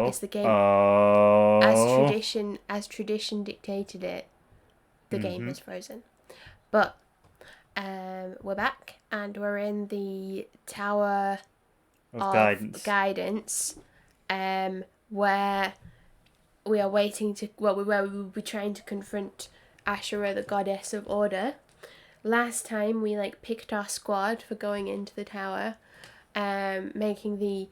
guess the game, Oh. as tradition dictated it, the game has frozen. But we're back and we're in the Tower Of Guidance, where we are waiting to, where we will be trying to confront Ashura, the goddess of order. Last time we picked our squad for going into the tower, making the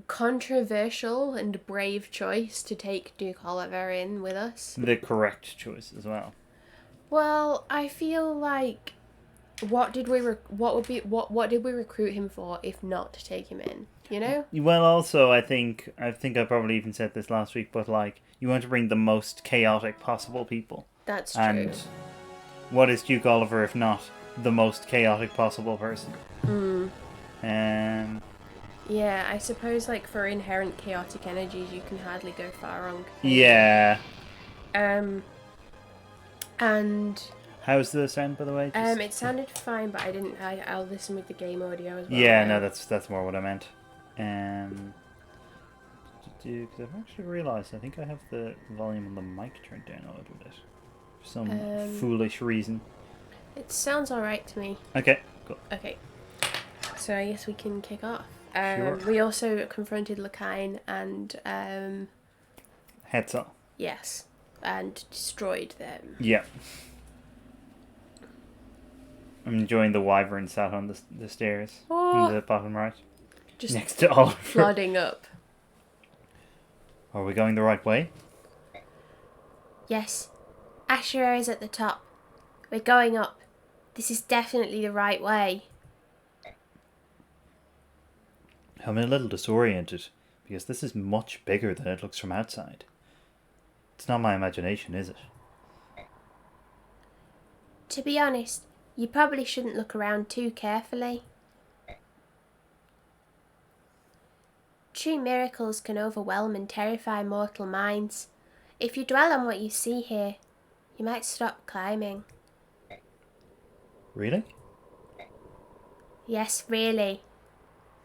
controversial and brave choice to take Duke Oliver in with us. The correct choice as well. Well, I feel like what did we recruit him for if not to take him in? You know? Well, also I think I probably even said this last week, but you want to bring the most chaotic possible people. That's true. And what is Duke Oliver if not the most chaotic possible person? Yeah, I suppose for inherent chaotic energies, you can hardly go far wrong. Yeah. And how's the sound, by the way? it sounded fine, but I'll listen with the game audio as well. Yeah, no, that's more what I meant. Because I've actually realised I think I have the volume on the mic turned down a little bit for some foolish reason. It sounds alright to me. Okay, cool. Okay, so I guess we can kick off. Sure. We also confronted Lakine and Hetzel. Yes, and destroyed them. Yeah. I'm enjoying the wyvern sat on the stairs in the bottom right. Just next to Oliver. Flooding up. Are we going the right way? Yes. Ashura is at the top. We're going up. This is definitely the right way. I'm a little disoriented, because this is much bigger than it looks from outside. It's not my imagination, is it? To be honest, you probably shouldn't look around too carefully. True miracles can overwhelm and terrify mortal minds. If you dwell on what you see here, you might stop climbing. Really? Yes, really.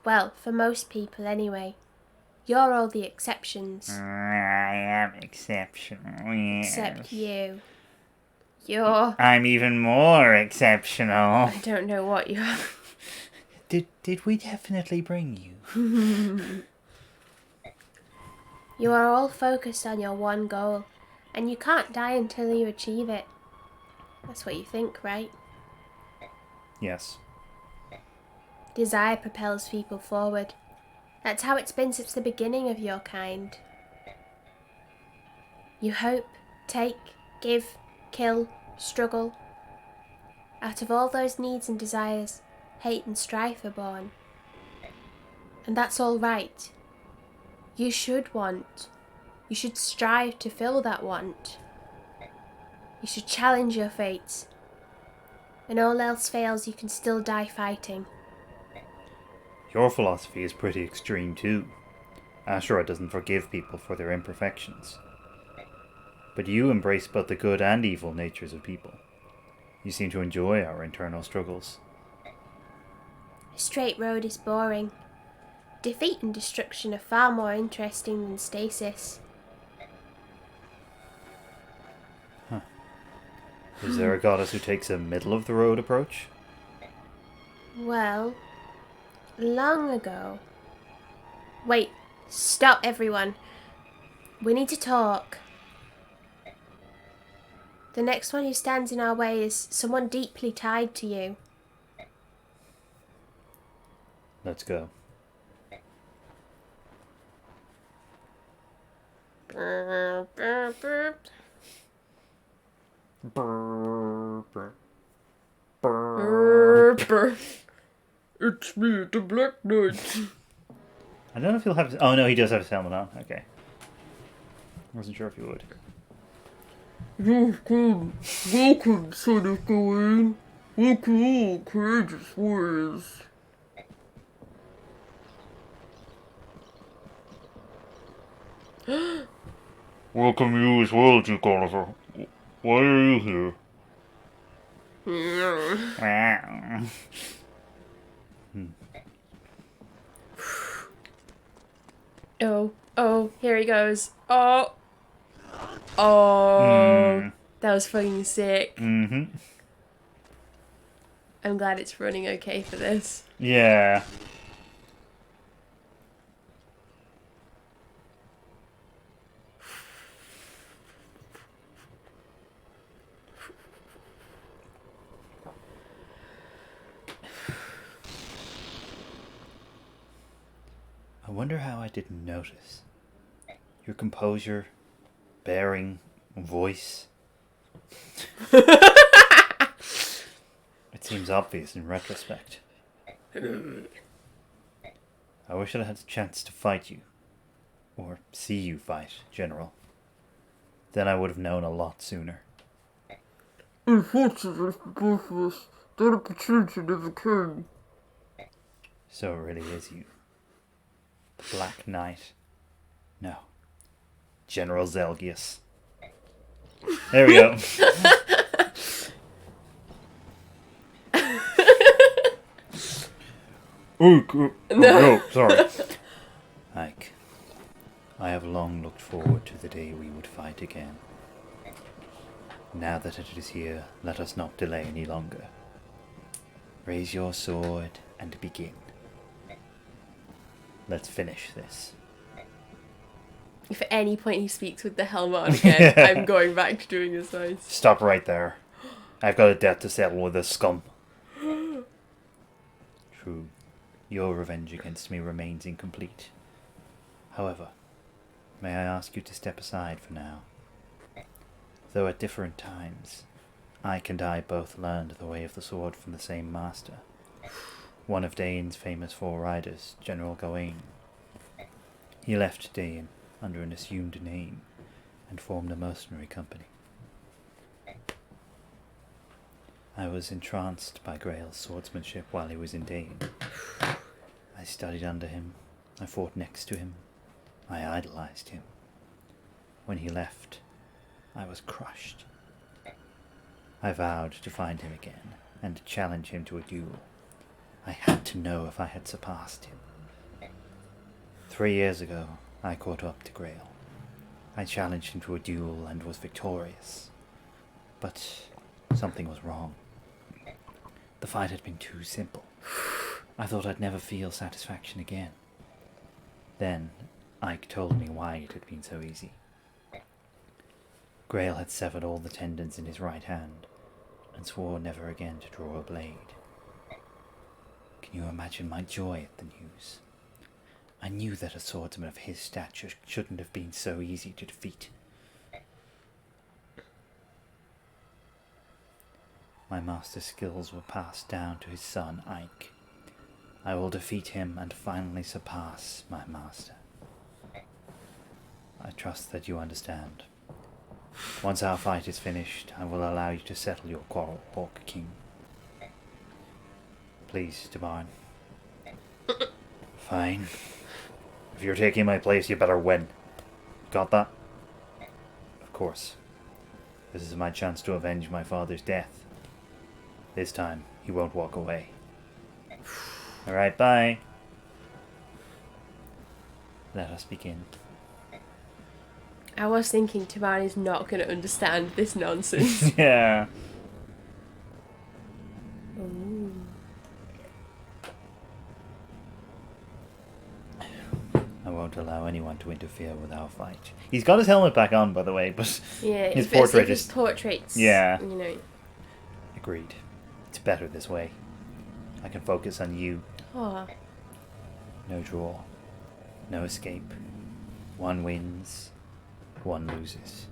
Well, for most people anyway. You're all the exceptions. I am exceptional, yes. Except you. You're... I'm even more exceptional. I don't know what you are. Did we definitely bring you? You are all focused on your one goal, and you can't die until you achieve it. That's what you think, right? Yes. Desire propels people forward. That's how it's been since the beginning of your kind. You hope, take, give, kill, struggle. Out of all those needs and desires, hate and strife are born. And that's all right. You should want. You should strive to fill that want. You should challenge your fates. When all else fails, you can still die fighting. Your philosophy is pretty extreme too. Ashura doesn't forgive people for their imperfections. But you embrace both the good and evil natures of people. You seem to enjoy our internal struggles. A straight road is boring. Defeat and destruction are far more interesting than stasis. Huh. Is there a goddess who takes a middle-of-the-road approach? Well, long ago... Wait, stop everyone. We need to talk. The next one who stands in our way is someone deeply tied to you. Let's go. Burp, burp, burp. Burp, burp. It's me, the Black Knight. I don't know if he'll have... Oh, no, he does have his helmet on. Okay. Wasn't sure if he would. Welcome, son of Gawain. Welcome all courageous warriors. Welcome you as well, Duke Oliver. Why are you here? Oh, here he goes. Oh, that was fucking sick. Mm-hmm. I'm glad it's running okay for this. Yeah. I wonder how I didn't notice. Your composure, bearing, voice. It seems obvious in retrospect. I wish I'd had a chance to fight you. Or see you fight, General. Then I would have known a lot sooner. Unfortunately for both of us, that opportunity never came. So it really is you. The Black Knight. No. General Zelgius. There we go. No, sorry. Ike, I have long looked forward to the day we would fight again. Now that it is here, let us not delay any longer. Raise your sword and begin. Let's finish this. If at any point he speaks with the helmet on again, I'm going back to doing his voice. Stop right there. I've got a debt to settle with this scum. True, your revenge against me remains incomplete. However, may I ask you to step aside for now? Though at different times, Ike and I both learned the way of the sword from the same master. One of Dane's famous four riders, General Gawain. He left Dane under an assumed name and formed a mercenary company. I was entranced by Grail's swordsmanship while he was in Dane. I studied under him, I fought next to him, I idolized him. When he left, I was crushed. I vowed to find him again and to challenge him to a duel. I had to know if I had surpassed him. 3 years ago, I caught up to Grail. I challenged him to a duel and was victorious. But something was wrong. The fight had been too simple. I thought I'd never feel satisfaction again. Then, Ike told me why it had been so easy. Grail had severed all the tendons in his right hand, and swore never again to draw a blade. Can you imagine my joy at the news? I knew that a swordsman of his stature shouldn't have been so easy to defeat. My master's skills were passed down to his son, Ike. I will defeat him and finally surpass my master. I trust that you understand. Once our fight is finished, I will allow you to settle your quarrel, Pork King. Please, Debarn. Fine. If you're taking my place, you better win. Got that? Of course. This is my chance to avenge my father's death. This time, he won't walk away. Alright, bye. Let us begin. I was thinking Tamani's not going to understand this nonsense. Yeah. Ooh. I won't allow anyone to interfere with our fight. He's got his helmet back on, by the way, but Yeah, his if portrait his is... portraits. Yeah. You know. Agreed. It's better this way. I can focus on you. Oh. No draw. No escape. One wins. One loses.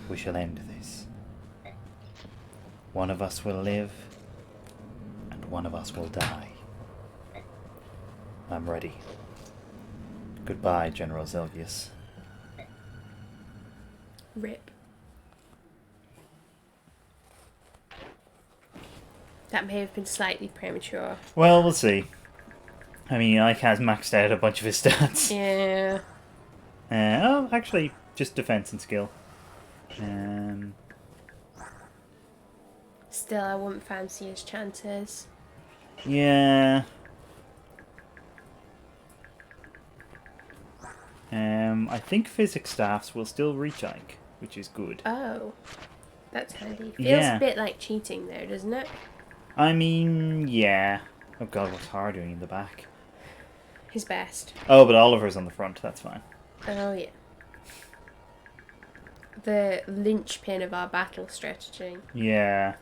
We shall end this. One of us will live, and one of us will die. I'm ready. Goodbye, General Zelgius. Rip. That may have been slightly premature. Well, we'll see. I mean, Ike has maxed out a bunch of his stats. Yeah. Oh, actually, just defense and skill. Still, I wouldn't fancy his chances. Yeah. I think physics staffs will still reach Ike, which is good. Oh, that's handy. Feels Yeah. a bit like cheating though, doesn't it? I mean, yeah. Oh god, what's Har doing in the back? His best. Oh, but Oliver's on the front, that's fine. Oh yeah. The linchpin of our battle strategy. Yeah.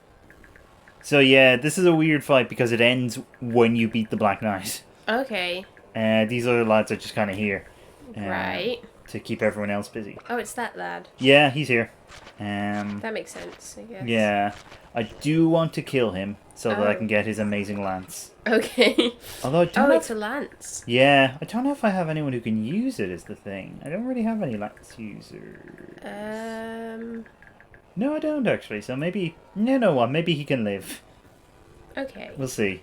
So yeah, this is a weird fight because it ends when you beat the Black Knight. Okay. These other lads are just kind of here. Right. To keep everyone else busy. Oh, it's that lad. Yeah, he's here. That makes sense, I guess. Yeah. I do want to kill him so that I Oh. can get his amazing lance. Okay. Although I don't Oh, know it's a lance. Yeah, I don't know if I have anyone who can use it is the thing. I don't really have any lance users. No, I don't actually. So maybe... You know what? Maybe he can live. Okay. We'll see.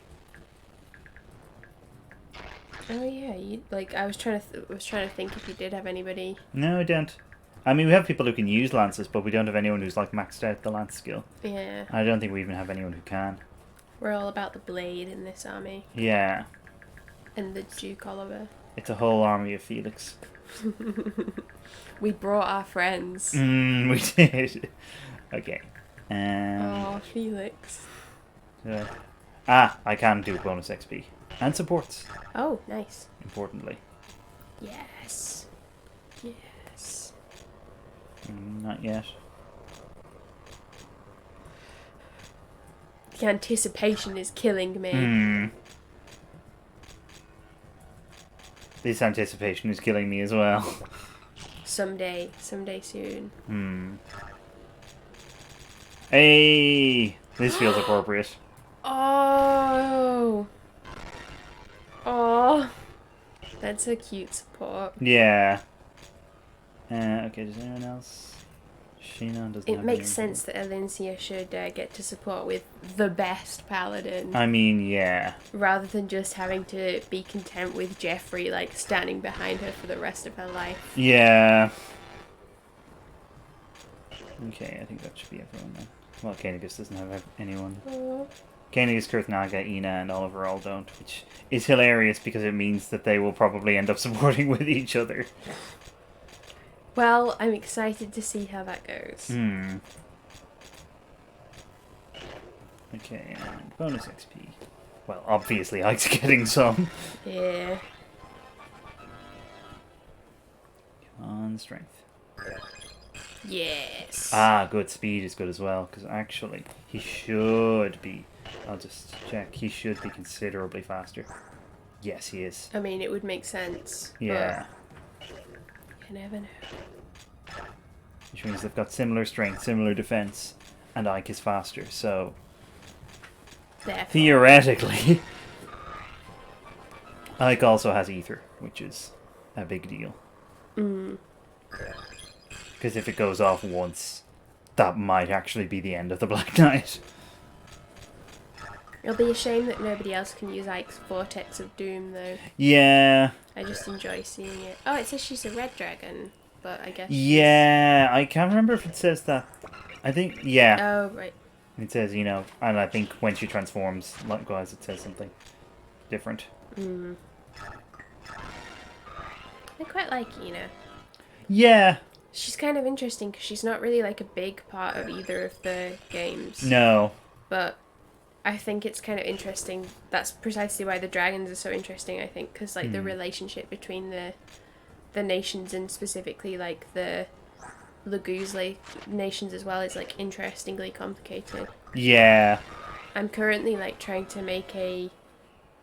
Oh yeah, you like I was trying to think if you did have anybody. No, I don't. I mean, we have people who can use lances, but we don't have anyone who's like maxed out the lance skill. Yeah. I don't think we even have anyone who can. We're all about the blade in this army. Yeah. And the Duke Oliver. It's a whole army of Felix. We brought our friends. We did. Okay. Oh, Felix. I can do bonus XP. And supports, Oh, nice. importantly. Yes. Yes. Not yet. The anticipation is killing me. This anticipation is killing me as well. Someday soon. Hey! This feels appropriate. Oh. Oh. That's a cute support. Yeah. Okay, does anyone else? Sheena doesn't It have makes anyone. sense that Alincia should get to support with the best paladin, I mean, yeah. rather than just having to be content with Jeffrey like standing behind her for the rest of her life. Yeah. Okay, I think that should be everyone then. Well, Koenigus doesn't have anyone. Oh. Koenigus, Kurthnaga, Ina, and Oliver all don't, which is hilarious because it means that they will probably end up supporting with each other. Well, I'm excited to see how that goes. Okay, and bonus XP. Well, obviously Ike's getting some. Yeah. Come on, strength. Yes. Ah, good. Speed is good as well, because actually, he should be... I'll just check. He should be considerably faster. Yes, he is. I mean, it would make sense. Yeah. But you never know. Which means they've got similar strength, similar defense, and Ike is faster, so... Therefore. Theoretically... Ike also has ether, which is a big deal. Because if it goes off once, that might actually be the end of the Black Knight. It'll be a shame that nobody else can use Ike's Vortex of Doom, though. Yeah. I just enjoy seeing it. Oh, it says she's a red dragon, but I guess. Yeah, I can't remember if it says that. I think, yeah. Oh, right. It says, you know, and I think when she transforms, likewise, it says something different. I quite like Ina. Yeah. She's kind of interesting because she's not really like a big part of either of the games. No. But I think it's kind of interesting. That's precisely why the dragons are so interesting, I think, because like the relationship between the nations and specifically like the Laguzli nations as well is like interestingly complicated. Yeah. I'm currently like trying to make a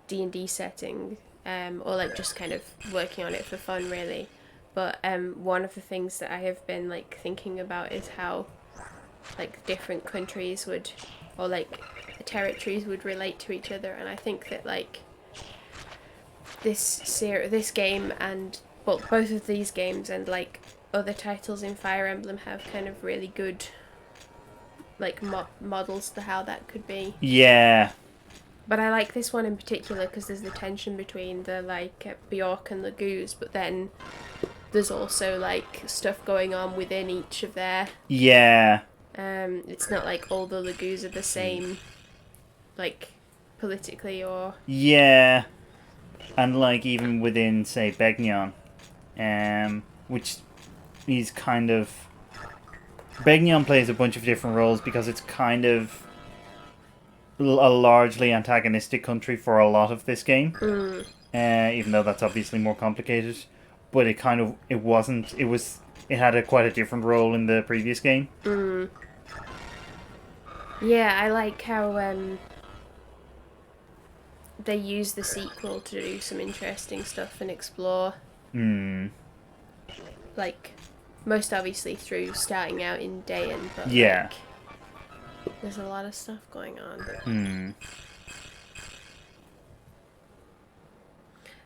D&D setting, or like just kind of working on it for fun really. But one of the things that I have been like thinking about is how like different countries would, or like territories would relate to each other, and I think that like this game and well both of these games and like other titles in Fire Emblem have kind of really good like models to how that could be. Yeah. But I like this one in particular because there's the tension between the like Bjork and Laguz, but then there's also like stuff going on within each of their. Yeah. It's not like all the Laguz are the same, like politically or. Yeah. And like even within, say, Begnion, which he's kind of... Begnion plays a bunch of different roles because it's kind of a largely antagonistic country for a lot of this game. Even though that's obviously more complicated. But it had quite a different role in the previous game. Yeah, I like how they use the sequel to do some interesting stuff and explore. Like, most obviously through starting out in Dayan, but Yeah. there's a lot of stuff going on.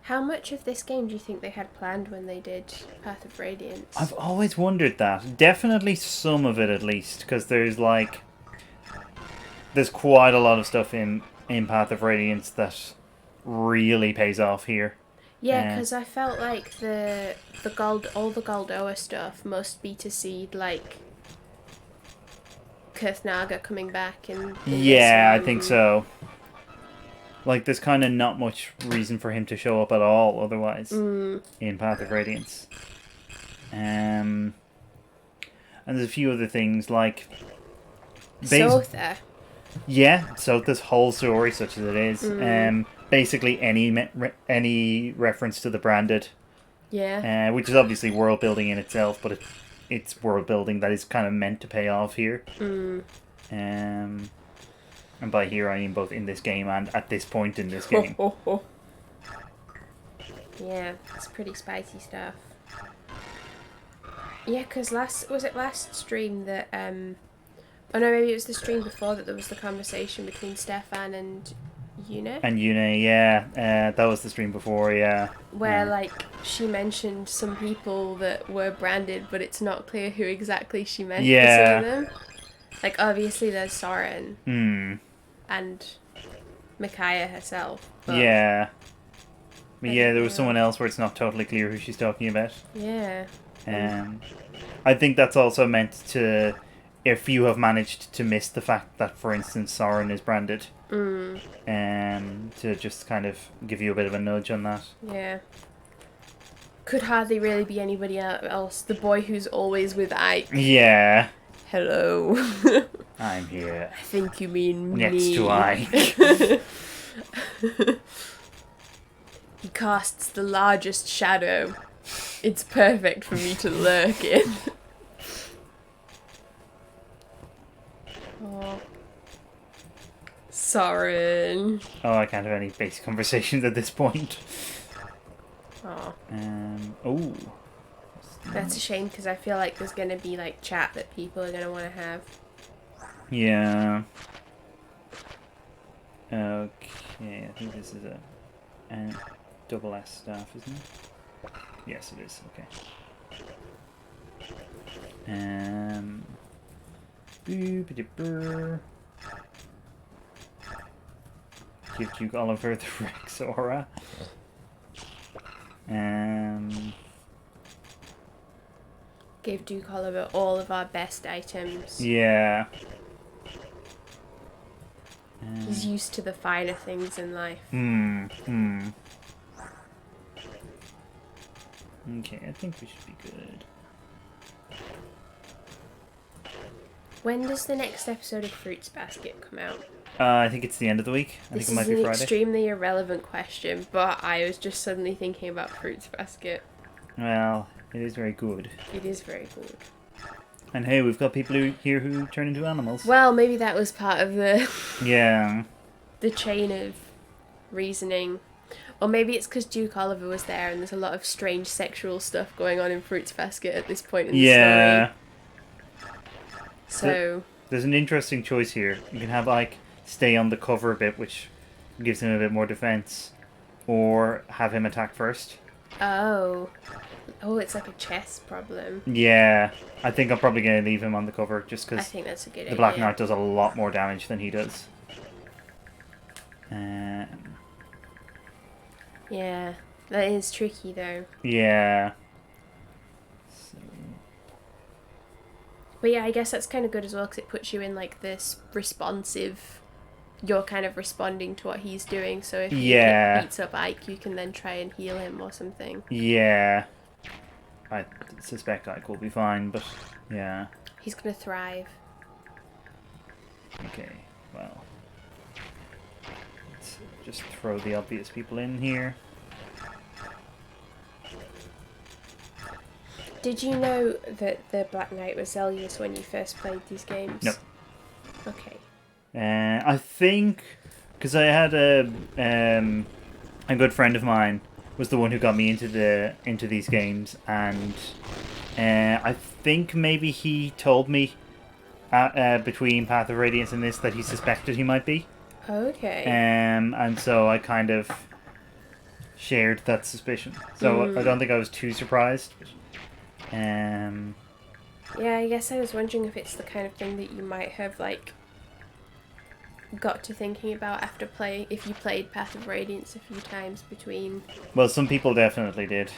How much of this game do you think they had planned when they did Path of Radiance? I've always wondered that. Definitely some of it, at least, because there's quite a lot of stuff in Path of Radiance that really pays off here. Yeah, because I felt like all the Goldoa stuff must be to seed like Kurthnaga coming back in Yeah, this I think one. so. Like, there's kind of not much reason for him to show up at all otherwise in Path of Radiance. And there's a few other things like... Sotha. Yeah, Sotha's whole story, such as it is. Basically any reference to the Branded. Yeah. Which is obviously world building in itself, but it's world building that is kind of meant to pay off here. And by here I mean both in this game and at this point in this game. Yeah, it's pretty spicy stuff. Yeah, because last stream that oh no, maybe it was the stream before that there was the conversation between Stefan and Yuna. And Yuna, yeah, that was the stream before, yeah. Where like she mentioned some people that were branded, but it's not clear who exactly she meant to say them. Like obviously there's Soren and Micaiah herself. But yeah. But yeah, there was someone else where it's not totally clear who she's talking about. Yeah. I think that's also meant to, if you have managed to miss the fact that, for instance, Soren is branded, to just kind of give you a bit of a nudge on that. Yeah. Could hardly really be anybody else. The boy who's always with Ike. Yeah. Hello. I'm here. I think you mean Next me. to Ike. He casts the largest shadow. It's perfect for me to lurk in. Oh. Soren. Oh, I can't have any basic conversations at this point. Oh. Oh. That's a shame because I feel like there's going to be like chat that people are going to want to have. Yeah. Okay, I think this is a double S staff, isn't it? Yes, it is. Okay. Boop-a-dip-burr. Give Duke Oliver the Rex aura. Give Duke Oliver all of our best items. Yeah. He's used to the finer things in life. Okay, I think we should be good. When does the next episode of Fruits Basket come out? I think it's the end of the week. I This think it might is be an Friday. extremely irrelevant question, but I was just suddenly thinking about Fruits Basket. Well, it is very good. It is very good. And hey, we've got people here who turn into animals. Well, maybe that was part of the Yeah. the chain of reasoning. Or maybe it's because Duke Oliver was there and there's a lot of strange sexual stuff going on in Fruits Basket at this point in the Yeah. story. So... There's an interesting choice here. You can have Ike stay on the cover a bit, which gives him a bit more defense. Or have him attack first. Oh, it's like a chess problem. Yeah. I think I'm probably going to leave him on the cover just I because think that's a good idea. the Black Knight does a lot more damage than he does. Yeah, that is tricky though. Yeah. So, But yeah, I guess that's kind of good as well because it puts you in like this responsive... You're kind of responding to what he's doing, so if he beats up Ike, you can then try and heal him or something. yeah. I suspect Ike will be fine, but yeah. He's gonna thrive. Okay, well. Let's just throw the obvious people in here. Did you know that the Black Knight was Zelgius when you first played these games? No. Okay. I think because I had a good friend of mine was the one who got me into these games, and I think maybe he told me between Path of Radiance and this that he suspected he might be. Okay. And so I kind of shared that suspicion. So I don't think I was too surprised. Yeah, I guess I was wondering if it's the kind of thing that you might have like got to thinking about after if you played Path of Radiance a few times between. Well, some people definitely did.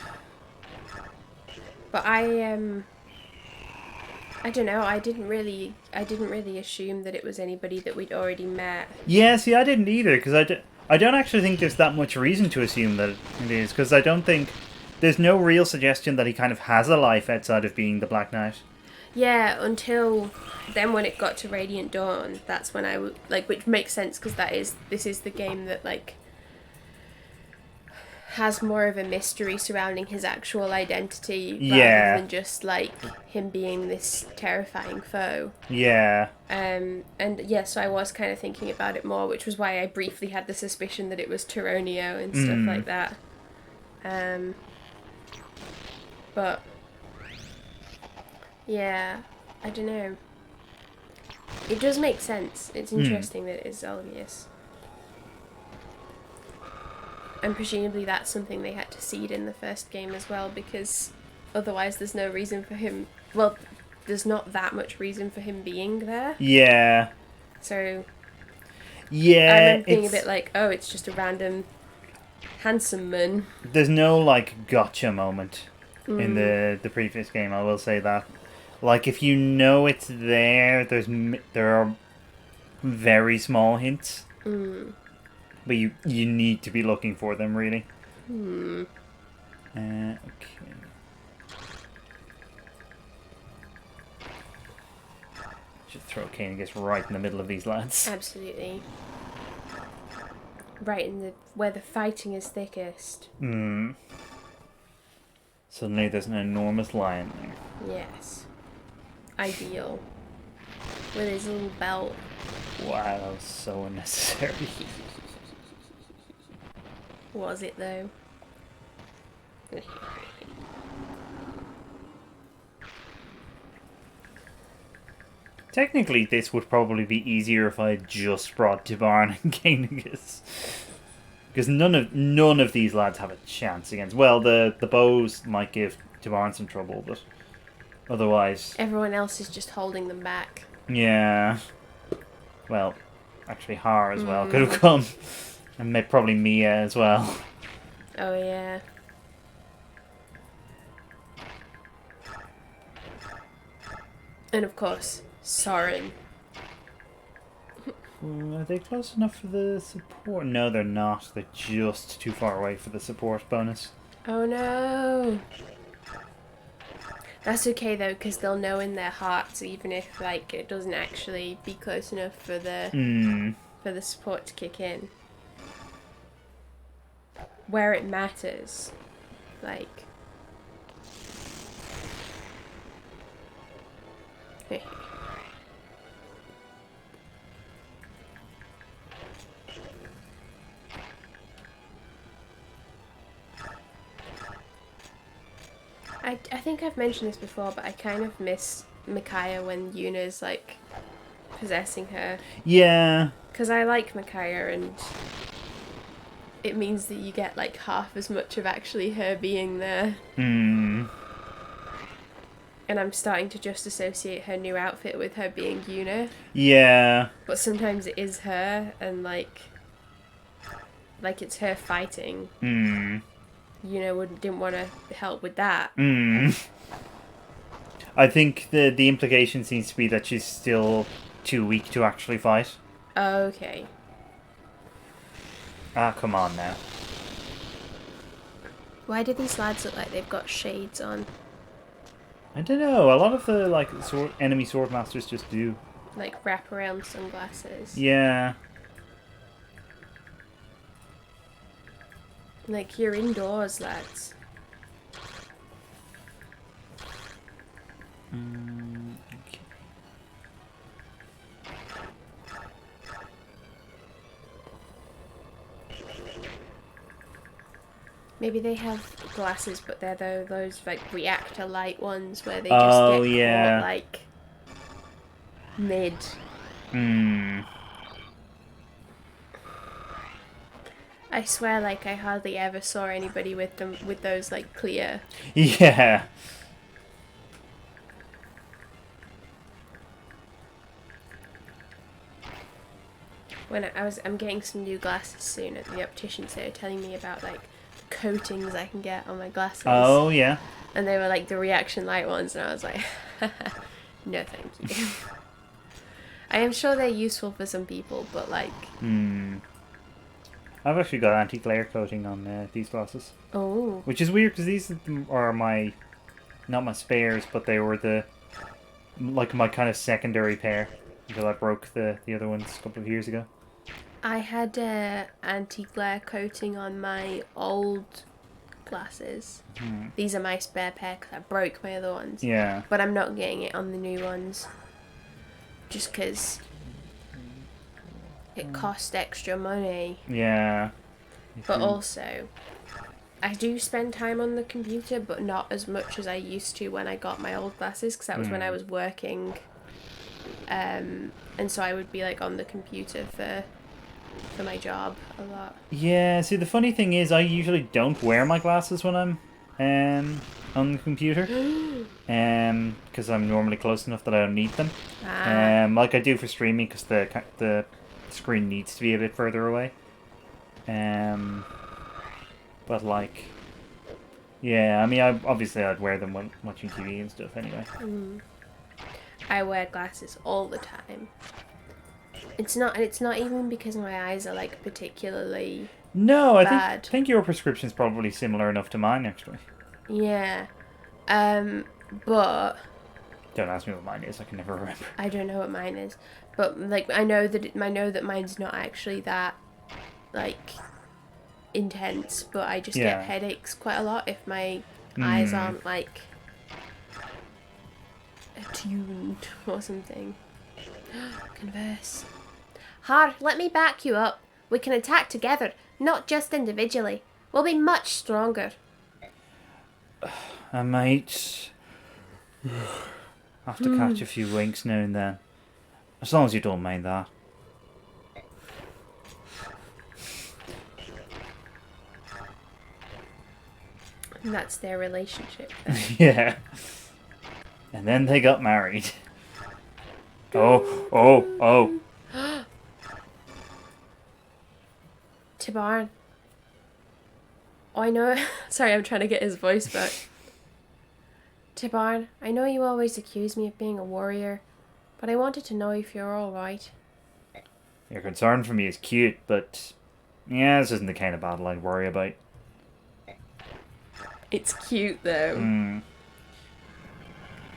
But I don't know. I didn't really assume that it was anybody that we'd already met. Yeah, see, I didn't either, because I don't actually think there's that much reason to assume that it is, because I don't think there's no real suggestion that he kind of has a life outside of being the Black Knight. Yeah, until then when it got to Radiant Dawn, that's when which makes sense because this is the game that like has more of a mystery surrounding his actual identity rather than just like him being this terrifying foe. Yeah. And yeah, so I was kind of thinking about it more, which was why I briefly had the suspicion that it was Tyronio and stuff like that. But yeah, I don't know. It does make sense. It's interesting that it is Zelgius. And presumably that's something they had to seed in the first game as well, because otherwise there's no reason for him... Well, there's not that much reason for him being there. Yeah. So... Yeah, I remember being a bit like, oh, it's just a random handsome man. There's no, like, gotcha moment in the previous game, I will say that. Like, if you know it's there, there are very small hints. But you need to be looking for them, really. Okay. Just throw Kainigus right in the middle of these lads. Absolutely. Right in where the fighting is thickest. Suddenly there's an enormous lion there. Yes. Ideal. With his little belt. Wow, that was so unnecessary. Was it though? Technically, this would probably be easier if I had just brought Tibarn and Kainigus. Because none of these lads have a chance against... Well, the bows might give Tibarn some trouble, but otherwise... Everyone else is just holding them back. Yeah. Well, actually Har as well could have come. And probably Mia as well. Oh yeah. And of course, Soren. Are they close enough for the support? No, they're not. They're just too far away for the support bonus. Oh no. That's okay though, because they'll know in their hearts, even if like it doesn't actually be close enough for the support to kick in. Where it matters, like. I think I've mentioned this before, but I kind of miss Micaiah when Yuna's like possessing her. Yeah. Because I like Micaiah, and it means that you get like half as much of actually her being there. And I'm starting to just associate her new outfit with her being Yuna. Yeah. But sometimes it is her, and like it's her fighting. Yuna didn't want to help with that. I think the implication seems to be that she's still too weak to actually fight. Okay. Ah, come on now. Why do these lads look like they've got shades on? I don't know. A lot of the like enemy sword masters just do. Like wraparound sunglasses. Yeah. Like you're indoors, lads. Okay. Maybe they have glasses, but they're those like reactor light ones where they just Oh, get yeah. caught like mid. I swear, like I hardly ever saw anybody with them with those like clear. Yeah. When I'm getting some new glasses soon at the opticians. They were telling me about like coatings I can get on my glasses. Oh, yeah. And they were like the reaction light ones, and I was like, no, thank you. I am sure they're useful for some people, but like. I've actually got anti-glare coating on these glasses. Oh. Which is weird because these are my, not my spares, but they were like my kind of secondary pair until I broke the other ones a couple of years ago. I had anti-glare coating on my old glasses. These are my spare pair because I broke my other ones. Yeah. But I'm not getting it on the new ones. Just because it cost extra money. Yeah. But also, I do spend time on the computer, but not as much as I used to when I got my old glasses, because that was when I was working. And so I would be like on the computer for my job a lot. Yeah, see the funny thing is I usually don't wear my glasses when I'm on the computer. Because I'm normally close enough that I don't need them. Like I do for streaming because the screen needs to be a bit further away. But like, yeah, I mean, I'd wear them when watching TV and stuff anyway. I wear glasses all the time. It's not even because my eyes are like particularly No, I bad. think your prescription's probably similar enough to mine actually. Yeah. But Don't ask me what mine is. I can never remember. I don't know what mine is. But like I know that mine's not actually that like intense, but I just get headaches quite a lot if my eyes aren't like attuned or something. Converse. Har, let me back you up. We can attack together, not just individually. We'll be much stronger. I might have to catch a few winks now and then. As long as you don't mind that. And that's their relationship. Yeah. And then they got married. Oh. Tabarn. Oh, I know. Sorry, I'm trying to get his voice back. Tabarn, I know you always accuse me of being a warrior, but I wanted to know if you're alright. Your concern for me is cute, but yeah, this isn't the kind of battle I'd worry about. It's cute, though.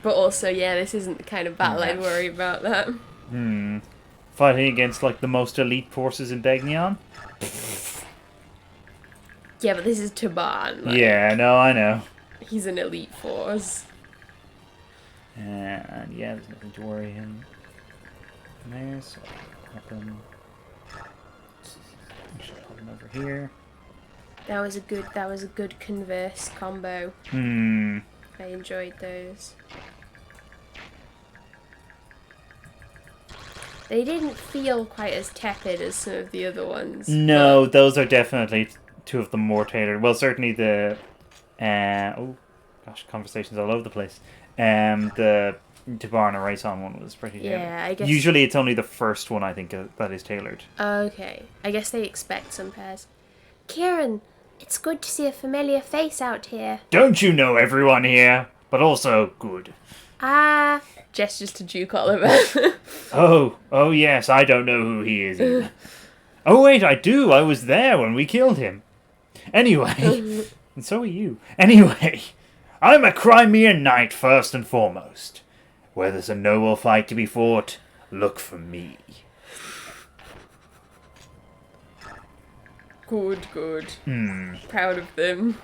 But also, yeah, this isn't the kind of battle I'd worry about that. Fighting against, like, the most elite forces in Degnion? Yeah, but this is Tabarn. Like, Yeah, no, I know. he's an elite force. And yeah, there's nothing to worry him there, so I'll pop him. Actually, pop him over here. That was a good converse combo. I enjoyed those. They didn't feel quite as tepid as some of the other ones. No, those are definitely two of the more tailored. Well, certainly the conversations all over the place. The Tabarn and Raison one was pretty tailored. Yeah, I guess. Usually it's only the first one, I think, that is tailored. Okay, I guess they expect some pairs. Kieran, it's good to see a familiar face out here. Don't you know everyone here? But also good. Gestures to Duke Oliver. Oh yes, I don't know who he is either. Oh wait, I do. I was there when we killed him. Anyway, and so are you. Anyway, I'm a Crimean knight first and foremost. Where there's a noble fight to be fought, look for me. Good, good. Proud of them.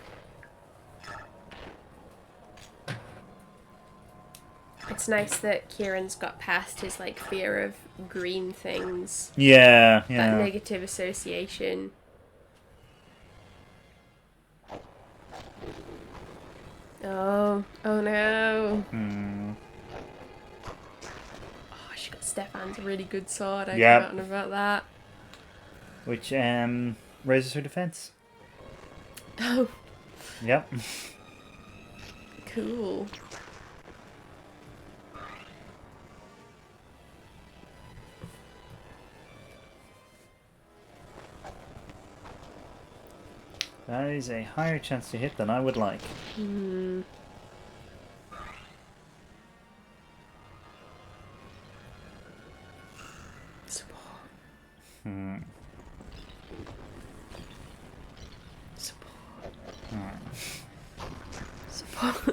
It's nice that Kieran's got past his like fear of green things. Yeah, That negative association. Oh no. Oh, she got Stefan's really good sword. I'd forgotten about that. Which raises her defense. Oh. Yep. Cool. That is a higher chance to hit than I would like. Support. Support.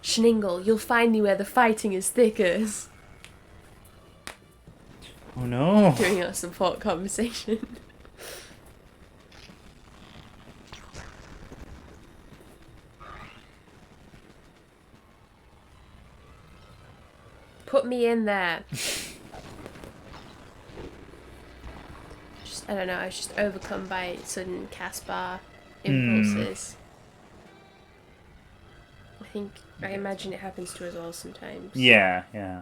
Schningle, you'll find me where the fighting is thickest. Oh no. Doing our support conversation. Put me in there. I don't know, I was just overcome by sudden cast bar impulses. I imagine it happens to us all sometimes. Yeah, yeah.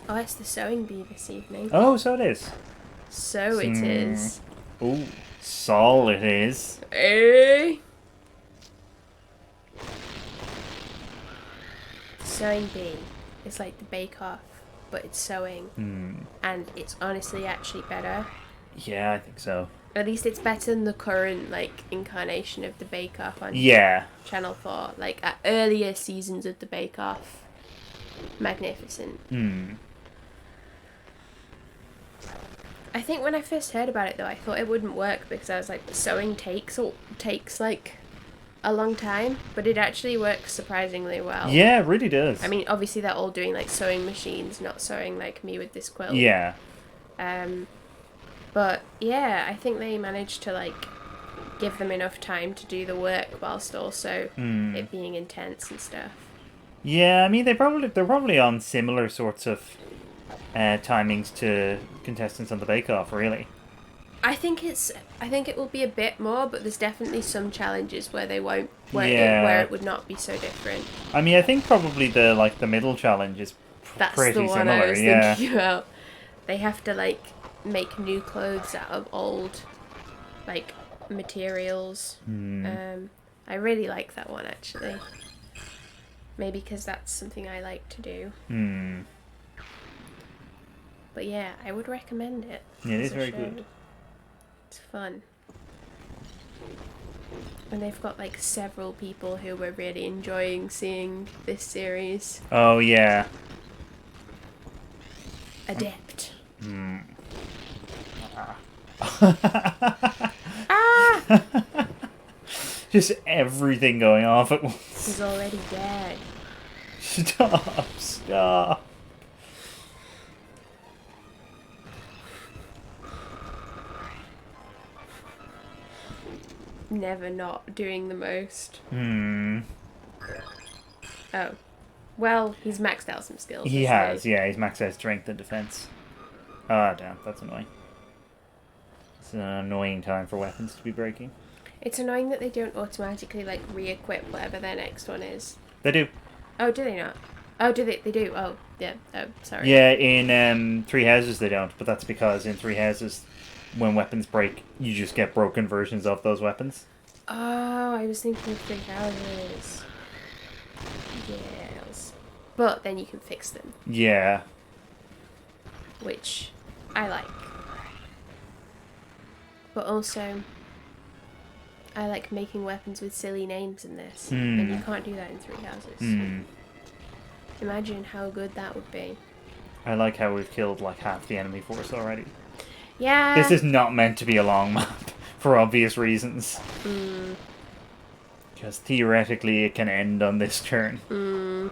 Oh, it's the sewing bee this evening. Oh, so it is. So it is. Ooh, Sol it is. Hey! The sewing bee is like the bake-off, but it's sewing. And it's honestly actually better. Yeah, I think so. At least it's better than the current, like, incarnation of the bake-off on Channel 4. Like, at earlier seasons of the bake-off. Magnificent. I think when I first heard about it, though, I thought it wouldn't work because I was like, the sewing takes like a long time, but it actually works surprisingly well. Yeah, it really does. I mean, obviously they're all doing like sewing machines, not sewing like me with this quilt. Yeah. But yeah, I think they managed to like give them enough time to do the work whilst also it being intense and stuff. Yeah, I mean they're probably on similar sorts of timings to contestants on the Bake Off, really. I think it will be a bit more, but there's definitely some challenges where they won't, where it would not be so different. I mean, I think probably the middle challenge is pretty the one similar. I was thinking about. They have to like make new clothes out of old like materials. I really like that one actually. Maybe because that's something I like to do. But yeah, I would recommend it. Yeah, it is very good. It's fun. And they've got like several people who were really enjoying seeing this series. Oh yeah. Adept. Just everything going off at once. He's already dead. Stop. Never not doing the most. Oh. Well, he's maxed out some skills. He has, yeah, he's maxed out strength and defense. Ah, damn, that's annoying. It's an annoying time for weapons to be breaking. It's annoying that they don't automatically, like, re-equip whatever their next one is. They do. Oh, do they not? Oh, do they? They do. Oh, yeah. Oh, sorry. Yeah, in Three Houses they don't, but that's because in Three Houses, when weapons break, you just get broken versions of those weapons. Oh, I was thinking of Three Houses. Yes. But then you can fix them. Yeah. Which I like. But also, I like making weapons with silly names in this. And you can't do that in Three Houses. Imagine how good that would be. I like how we've killed like half the enemy force already. Yeah. This is not meant to be a long map, for obvious reasons. Because theoretically it can end on this turn. I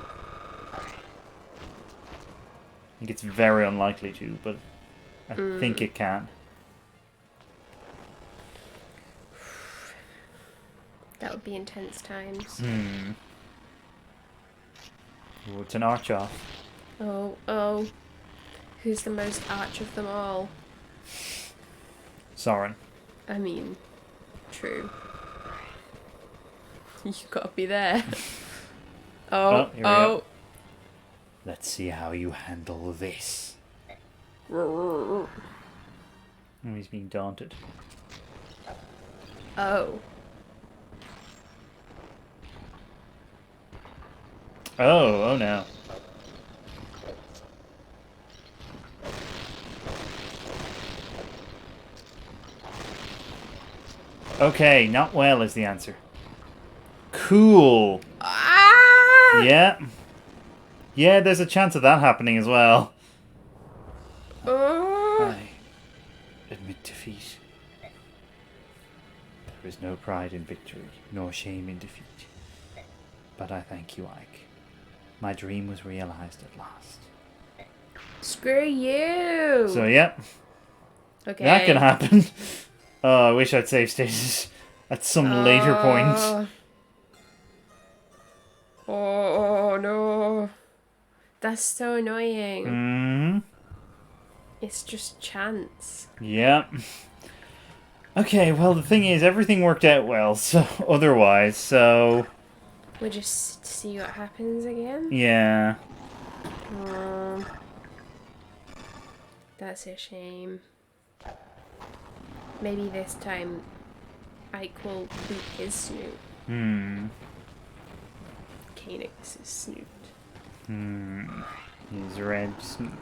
think it's very unlikely to, but I think it can. That would be intense times. Oh, it's an arch off. Oh. Who's the most arch of them all? Soren. I mean, true. You gotta be there. Oh, here we go. Oh. Let's see how you handle this. Oh. Oh, he's being daunted. Oh. Oh no. Okay, not well is the answer. Cool. Ah! Yeah. Yeah, there's a chance of that happening as well. I admit defeat. There is no pride in victory, nor shame in defeat. But I thank you, Ike. My dream was realized at last. Screw you. So, yep. Okay. That can happen. Oh, I wish I'd save status at some later point. Oh no. That's so annoying. Mm-hmm. It's just chance. Yep. Okay, well, the thing is, everything worked out well, so otherwise, so... We'll just see what happens again. Yeah. That's a shame. Maybe this time Ike will boot his snoot. Canucks' snoot. His red snoot.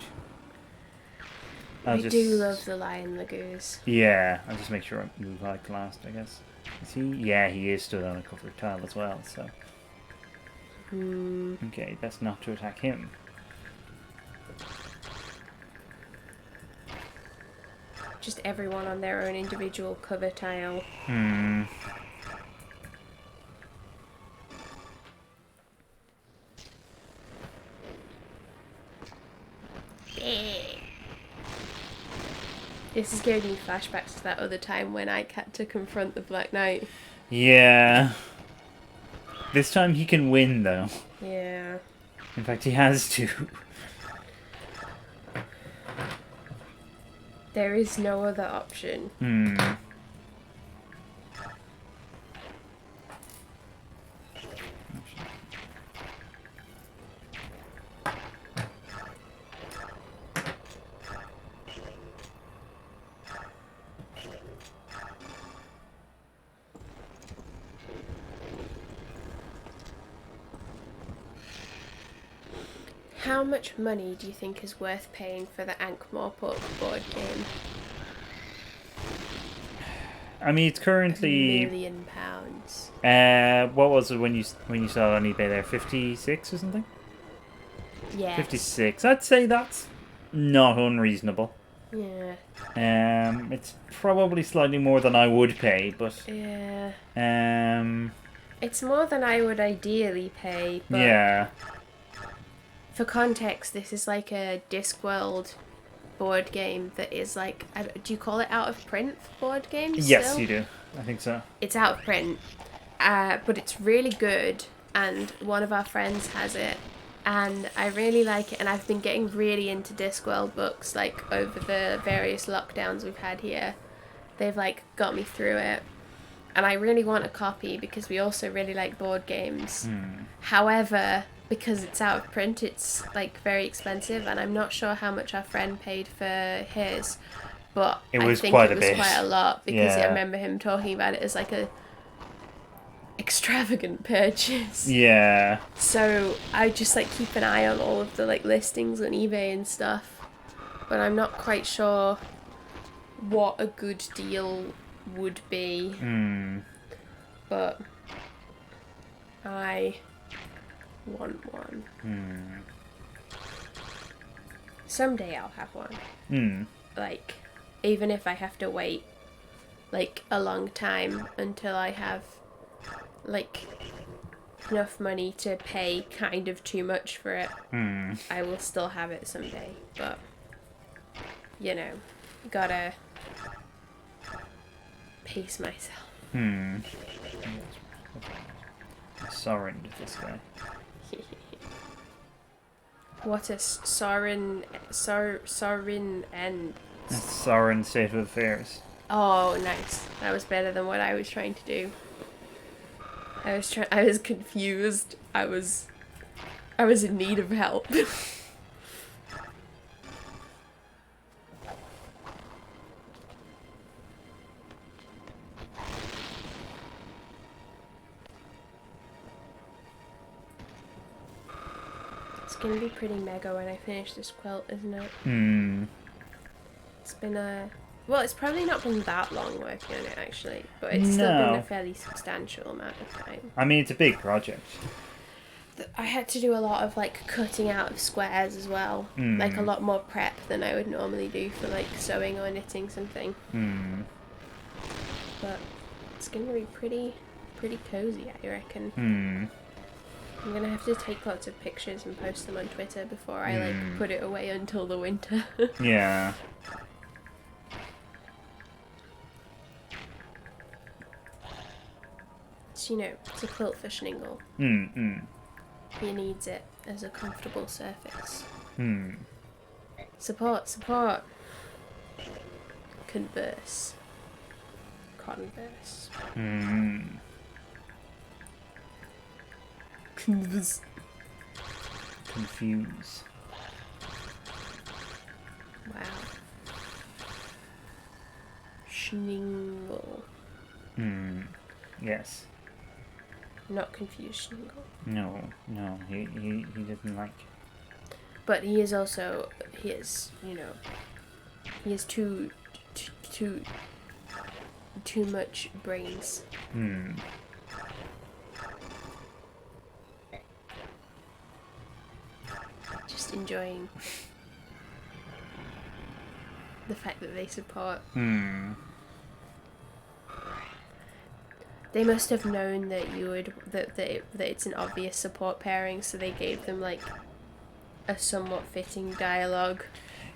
I do love the lion goose. Yeah, I'll just make sure I move Ike last, I guess. Is he? Yeah, he is stood on a covered tile as well, so... Okay, best not to attack him. Just everyone on their own individual cover tile. This is giving me flashbacks to that other time when I had to confront the Black Knight. Yeah. This time he can win, though. Yeah. In fact, he has to. There is no other option. How much money do you think is worth paying for the Ankh-Morpork board game? I mean, it's currently... £1 million. What was it when you saw it on eBay there? 56 or something? Yeah. 56. I'd say that's not unreasonable. Yeah. It's probably slightly more than I would pay, but... Yeah. It's more than I would ideally pay, but... Yeah. For context, this is like a Discworld board game that is like... do you call it out of print board games Yes, still? you do. I think so. It's out of print, but it's really good, and one of our friends has it, and I really like it, and I've been getting really into Discworld books, like, over the various lockdowns we've had here. They've, like, got me through it, and I really want a copy, because we also really like board games. However, because it's out of print, it's, like, very expensive, and I'm not sure how much our friend paid for his, but It was I think quite it a was bit. quite a lot, because I Yeah. remember him talking about it as, like, a extravagant purchase. Yeah. So I just like keep an eye on all of the like listings on eBay and stuff, but I'm not quite sure what a good deal would be. But I want one. Someday I'll have one. Like even if I have to wait like a long time until I have like enough money to pay kind of too much for it, I will still have it someday. But you know, gotta pace myself. Sorry to this guy. What a Sorin end. Sorin state of affairs. Oh, nice. That was better than what I was trying to do. I was confused. I was in need of help. It's gonna be pretty mega when I finish this quilt, isn't it? It's been well, it's probably not been that long working on it actually, but it's still been a fairly substantial amount of time. I mean, it's a big project. I had to do a lot of like cutting out of squares as well, like a lot more prep than I would normally do for like sewing or knitting something. But it's gonna be pretty cozy, I reckon. I'm gonna have to take lots of pictures and post them on Twitter before I like put it away until the winter. Yeah. It's, you know, it's a quilt for Schningel. He needs it as a comfortable surface. Support. Converse. Converse. Confuse. Wow. Schningel. Yes. Not confused Schningel. No, he didn't like. But he is also, he has too much brains. Just enjoying the fact that they support. They must have known that you would that it's an obvious support pairing, so they gave them like a somewhat fitting dialogue.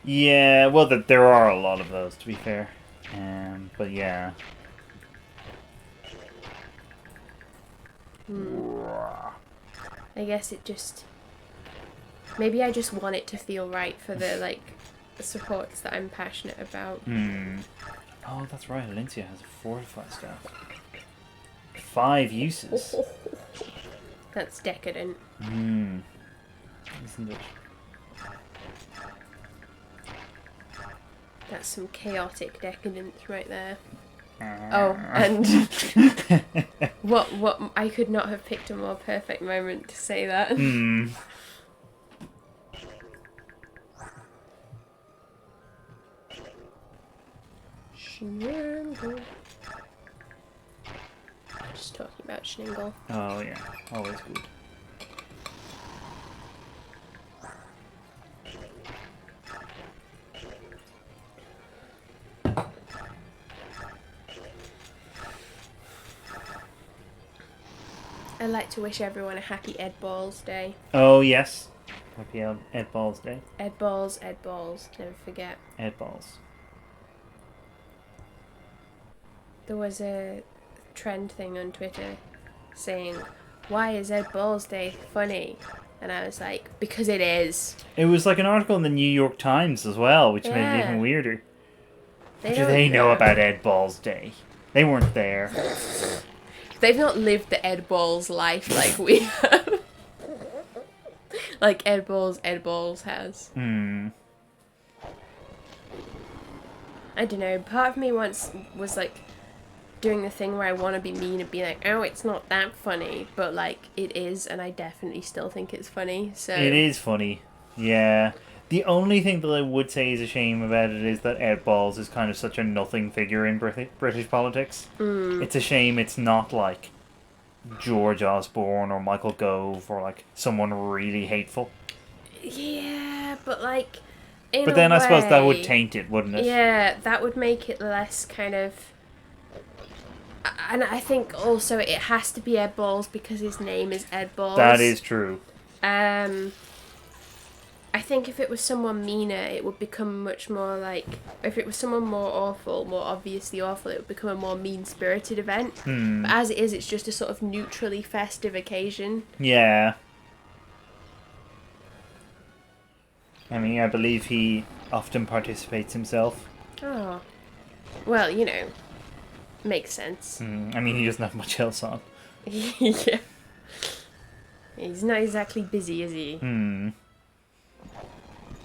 Yeah, well, there are a lot of those, to be fair. But yeah. I guess it just... Maybe I just want it to feel right for the, like, supports that I'm passionate about. Oh, that's right. Alincia has a fortified staff. 5 uses. That's decadent. Isn't it? That's some chaotic decadence right there. Oh, and what I could not have picked a more perfect moment to say that. Schningel. Just talking about Schningel. Oh yeah, always good. I'd like to wish everyone a happy Ed Balls Day. Oh yes, happy Ed Balls Day. Ed Balls, never forget. Ed Balls. There was a trend thing on Twitter saying, "Why is Ed Balls Day funny?" And I was like, because it is. It was like an article in the New York Times as well, which made it even weirder. What do they know about Ed Balls Day? They weren't there. They've not lived the Ed Balls life like we have. Like Ed Balls has. I don't know, part of me once was like doing the thing where I want to be mean and be like, oh, it's not that funny, but like it is, and I definitely still think it's funny. So it is funny, yeah. The only thing that I would say is a shame about it is that Ed Balls is kind of such a nothing figure in British politics. It's a shame it's not like George Osborne or Michael Gove or like someone really hateful. Yeah, but like But then I suppose that would way. taint it, wouldn't it? Yeah, that would make it less kind of. And I think also it has to be Ed Balls because his name is Ed Balls. That is true. I think if it was someone meaner, it would become much more like. If it was someone more awful, more obviously awful, it would become a more mean-spirited event. But as it is, it's just a sort of neutrally festive occasion. Yeah. I mean, I believe he often participates himself. Oh. Well, you know, makes sense. I mean, he doesn't have much else on. Yeah. He's not exactly busy, is he?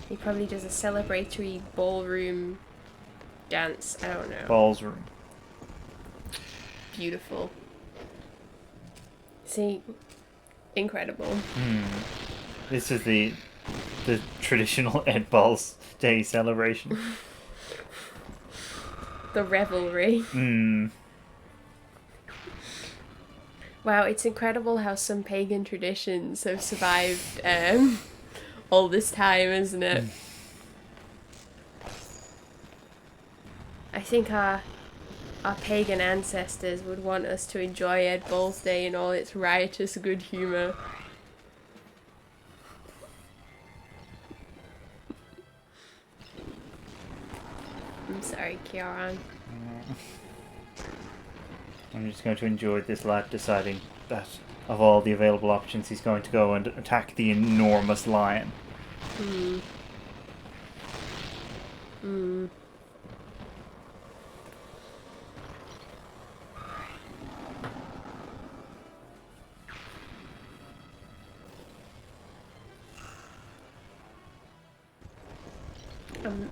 He probably does a celebratory ballroom dance. I don't know. Balls room. Beautiful. See? Incredible. This is the traditional Ed Balls Day celebration. The revelry. Wow, it's incredible how some pagan traditions have survived all this time, isn't it? I think our pagan ancestors would want us to enjoy Ed Balls Day in all its riotous good humour. I'm sorry, Kieran. I'm just going to enjoy this lad deciding that of all the available options, he's going to go and attack the enormous lion.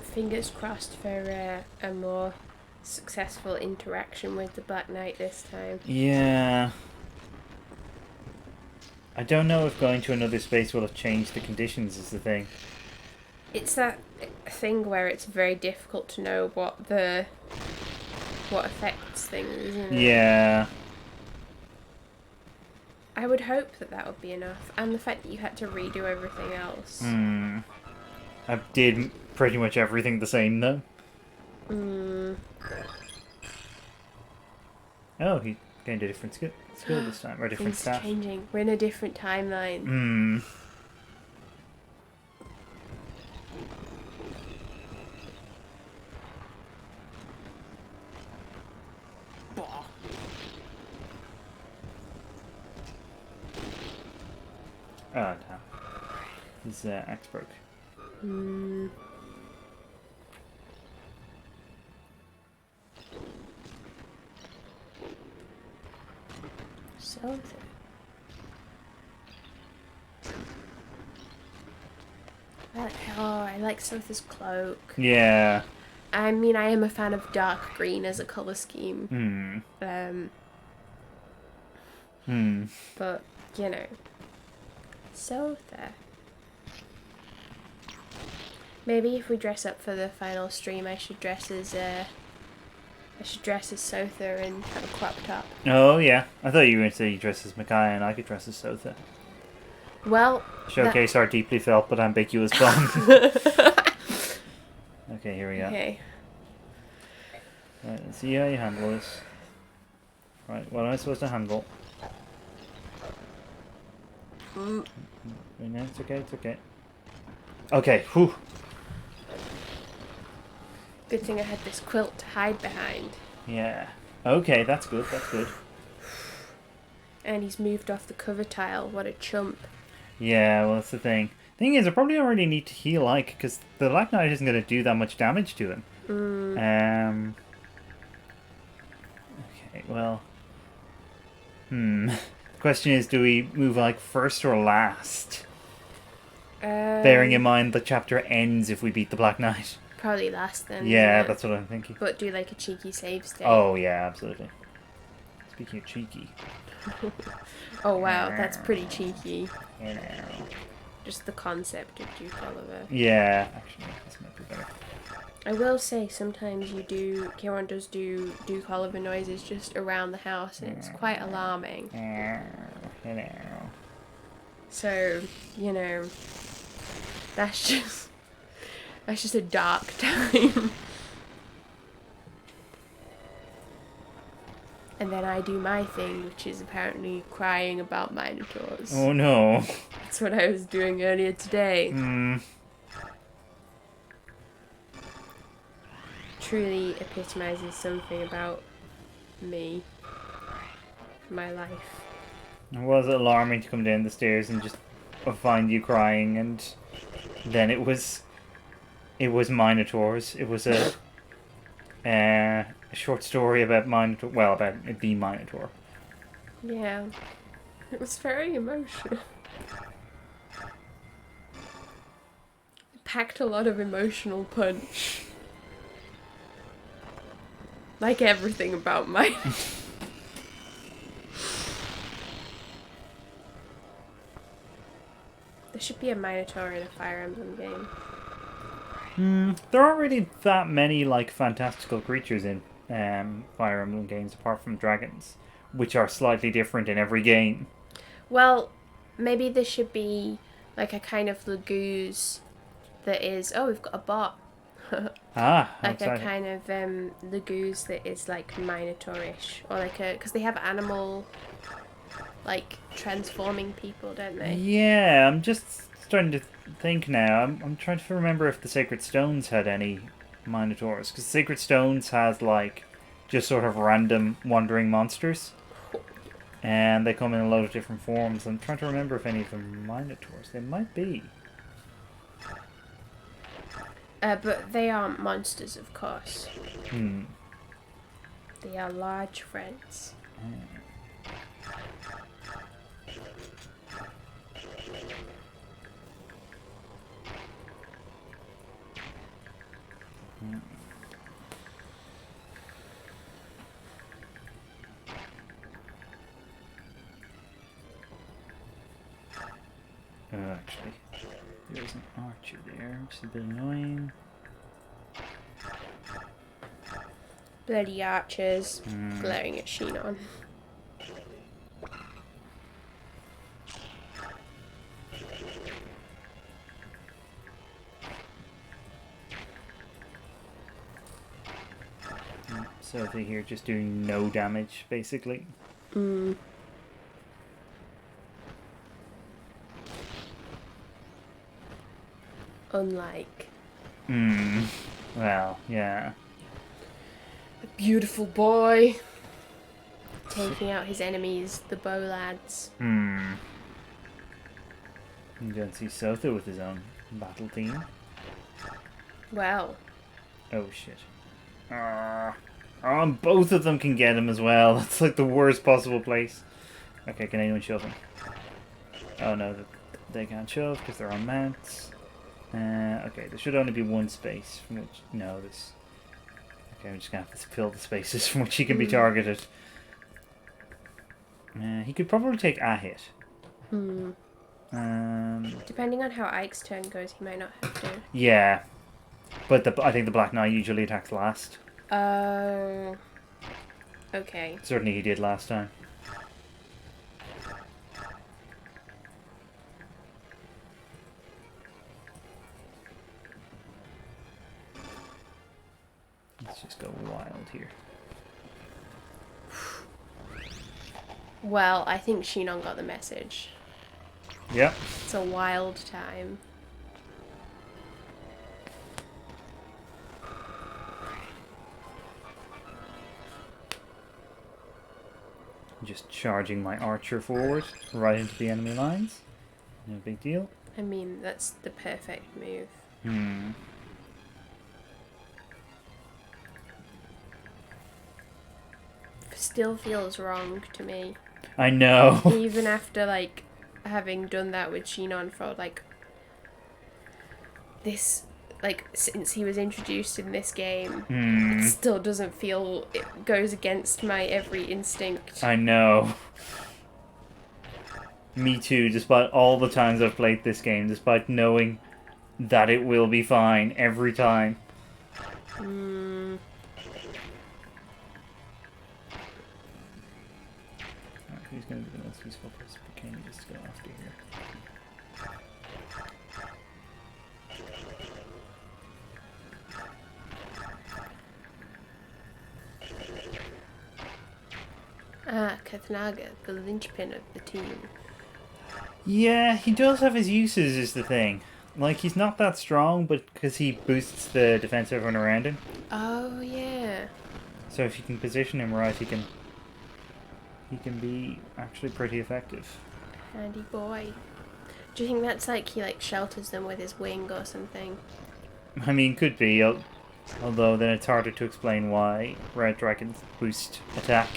Fingers crossed for a more successful interaction with the Black Knight this time. Yeah. I don't know if going to another space will have changed the conditions is the thing. It's that thing where it's very difficult to know what affects things, isn't it? Yeah. I would hope that would be enough, and the fact that you had to redo everything else. I did pretty much everything the same though. Oh, he gained a different skill this time, or a different Things staff. changing. We're in a different timeline. Oh, damn. His axe broke. So. I like Sotha's cloak. Yeah. I mean, I am a fan of dark green as a colour scheme. But, you know. Sotha. Maybe if we dress up for the final stream, I should dress as Sotha and have a crop top. Oh, yeah. I thought you were going to say you dress as Micaiah and I could dress as Sotha. Well, Showcase our deeply felt but ambiguous bond. Okay, here we go. Okay. Right, let's see how you handle this. Right, what am I supposed to handle? No, it's okay, it's okay. Okay, whew. Good thing I had this quilt to hide behind. Yeah. Okay, that's good, that's good. And he's moved off the cover tile. What a chump. Yeah, well, that's the thing. Thing is, I probably already need to heal Ike, because the Black Knight isn't going to do that much damage to him. Okay, well... The question is, do we move Ike first or last? Bearing in mind the chapter ends if we beat the Black Knight. Probably last then. Yeah, isn't it? that's what I'm thinking. But do like a cheeky save state. Oh, yeah, absolutely. Speaking of cheeky. Oh wow, that's pretty cheeky. You know. Just the concept of Duke Oliver. Yeah, actually, this might be better. I will say sometimes Kieran does do Duke Oliver noises just around the house and it's quite alarming. You know. So, you know, that's just That's just a dark time. And then I do my thing, which is apparently crying about minotaurs. Oh no. That's what I was doing earlier today. Truly epitomizes something about me. My life. It was alarming to come down the stairs and just find you crying, and then it was minotaurs. It was a short story about minotaur. Well, about the minotaur. Yeah. It was very emotional. It packed a lot of emotional punch. Like everything about mine. There should be a minotaur in a Fire Emblem game. There aren't really that many like fantastical creatures in Fire Emblem games apart from dragons, which are slightly different in every game. Well, maybe there should be like a kind of Lagoose that is. Oh, we've got a bot. How Like a exciting. kind of Lagoose that is like Minotaurish, or like a, because they have animal like transforming people, don't they? Yeah, I'm just starting to think now. I'm trying to remember if the Sacred Stones had any minotaurs, because Sacred Stones has like just sort of random wandering monsters, and they come in a lot of different forms. I'm trying to remember if any of them are minotaurs. They might be. But they aren't monsters, of course. Hmm. They are large friends. Oh, actually, there's an archer there, which is a bit annoying. Bloody archers glaring at Shinon. So they here just doing no damage, basically. Unlike Well, yeah. a beautiful boy taking out his enemies, the bow lads. You don't see Sotha with his own battle team. Well, Oh shit. Both of them can get him as well. That's like the worst possible place. Okay, can anyone shove him? Oh no, they can't shove because they're on mounts. Okay, there should only be one space from which... No, there's... Okay, I'm just going to have to fill the spaces from which he can be targeted. He could probably take a hit. depending on how Ike's turn goes, he might not have to. Yeah. But I think the Black Knight usually attacks last. Oh. Okay. Certainly he did last time. Let's just go wild here. Well, I think Shinon got the message. Yep. It's a wild time. Just charging my archer forward, right into the enemy lines. No big deal. I mean, that's the perfect move. Still feels wrong to me. I know. Even after, like, having done that with Shinon for, like, this, like, since he was introduced in this game, it still doesn't feel, it goes against my every instinct. I know. Me too, despite all the times I've played this game, despite knowing that it will be fine every time. Who's going to be the most useful person for Candy to go after here? Ah, Kathnaga, the linchpin of the team. Yeah, he does have his uses, is the thing. Like, he's not that strong, but because he boosts the defense of everyone around him. Oh, yeah. So if you can position him right, he can be actually pretty effective. Handy boy. Do you think that's like he like shelters them with his wing or something? I mean, could be, although then it's harder to explain why red dragons boost attack.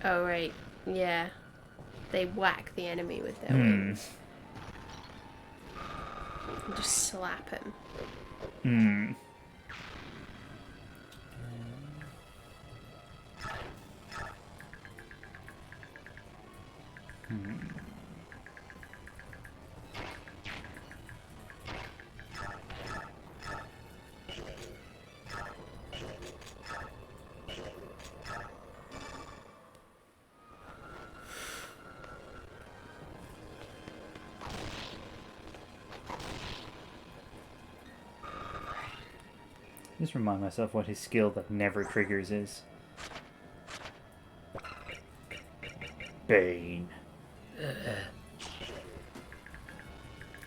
Oh, right. Yeah. They whack the enemy with their wings. And just slap him. Just remind myself what his skill that never triggers is. Bane.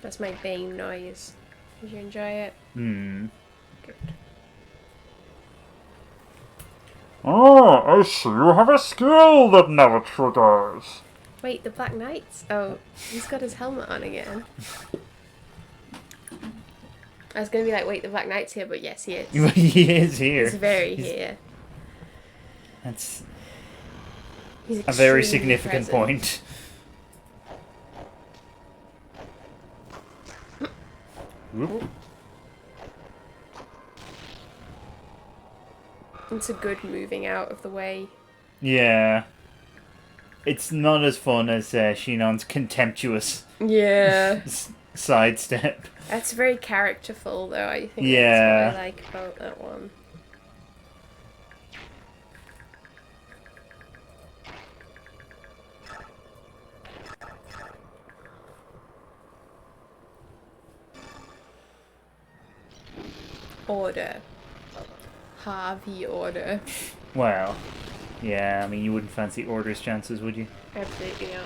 That's my Bane noise. Did you enjoy it? Good. Ah, I see you have a skill that never triggers. Wait, the Black Knights? Oh, he's got his helmet on again. I was gonna be like, wait, the Black Knight's here, but yes, he is. He is here. He's very here. That's He's a very extremely significant present. point. Whoop. It's a good moving out of the way. Yeah. It's not as fun as Shinon's contemptuous Yeah. sidestep. That's very characterful, though. I think Yeah. that's what I like about that one. Order. Harvey order. Well, yeah, I mean, you wouldn't fancy Order's chances, would you? Absolutely not.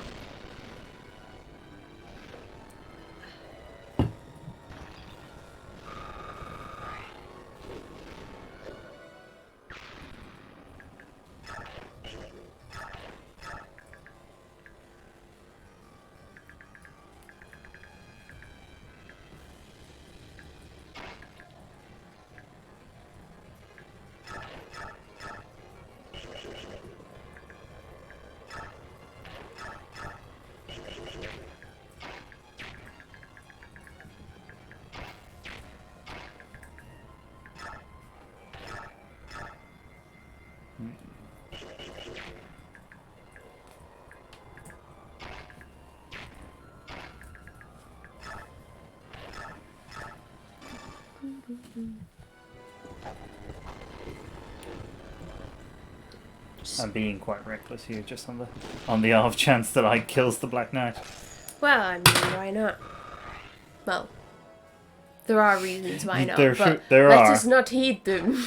I'm being quite reckless here, just on the off chance that I kills the Black Knight. Well, I mean, why not? Well, there are reasons why not, There but there let are. us not heed them.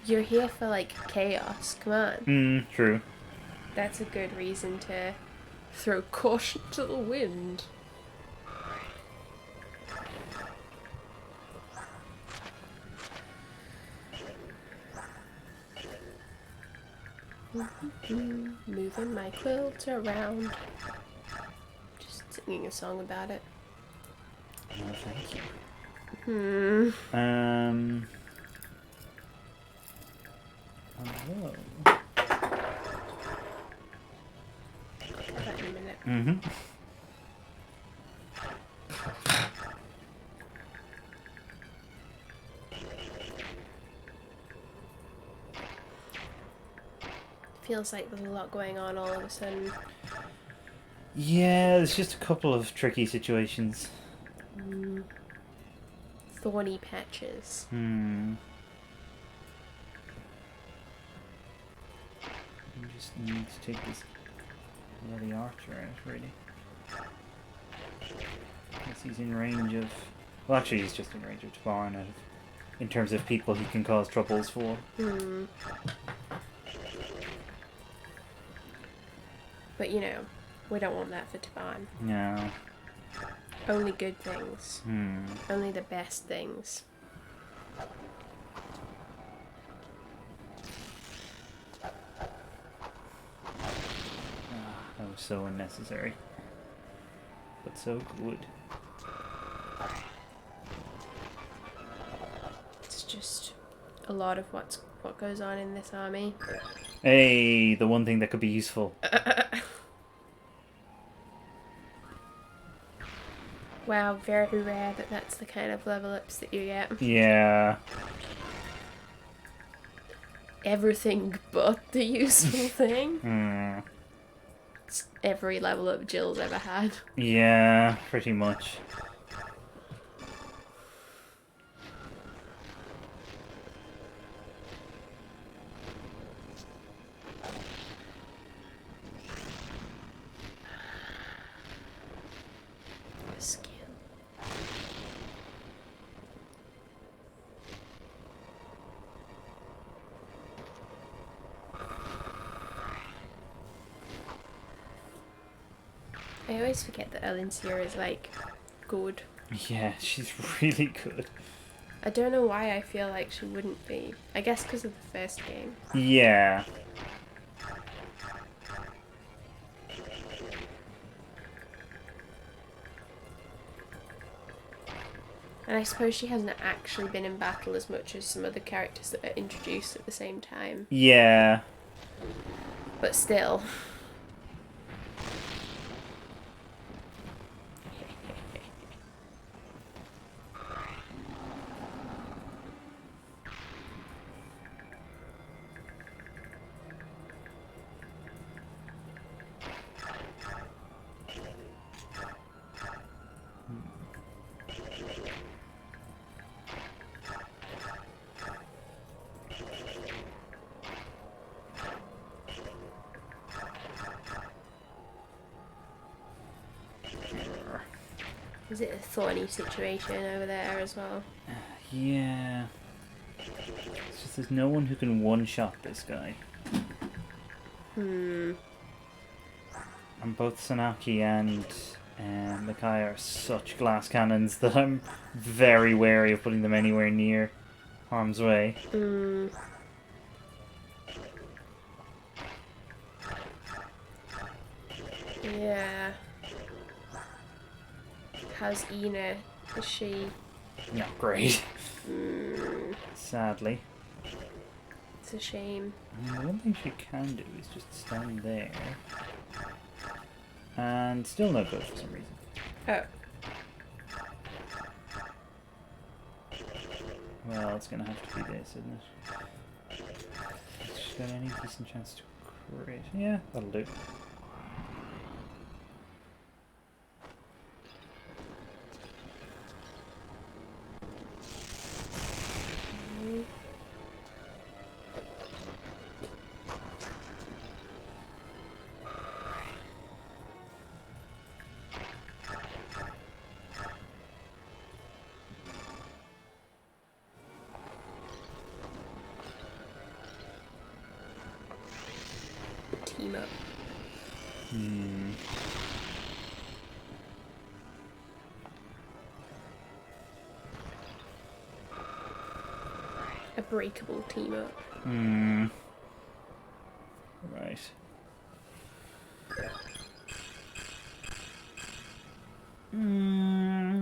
You're here for, like, chaos. Come on. True. That's a good reason to throw caution to the wind. Moving my quilt around. Just singing a song about it. Oh, thank you. Hello. That in a minute. Mm-hmm. Feels like there's a lot going on all of a sudden. Yeah, there's just a couple of tricky situations. Thorny patches. I just need to take this bloody archer out, really. Guess he's in range of... Well, actually, he's just in range of Tavarin out of in terms of people he can cause troubles for. But you know, we don't want that for Taban. No. Only good things. Only the best things. That was so unnecessary. But so good. It's just a lot of what goes on in this army. Hey, the one thing that could be useful. Wow, very rare that that's the kind of level ups that you get. Yeah. Everything but the useful thing. Hmm. It's every level up Jill's ever had. Yeah, pretty much. Skill. I always forget that Elinsir is like good. Yeah, she's really good. I don't know why I feel like she wouldn't be. I guess because of the first game. Yeah. And I suppose she hasn't actually been in battle as much as some other characters that are introduced at the same time. Yeah. But still. Is it a thorny situation over there as well? Yeah. It's just there's no one who can one-shot this guy. And both Sanaki and Makai are such glass cannons that I'm very wary of putting them anywhere near harm's way. Yeah. How's Ina? Is she... Not great. Sadly. It's a shame. The one thing she can do is just stand there. And still no good for some reason. Oh. Well, it's gonna have to be this, isn't it? She's got any decent chance to crit. Yeah, that'll do. Team up. A breakable team up. Right.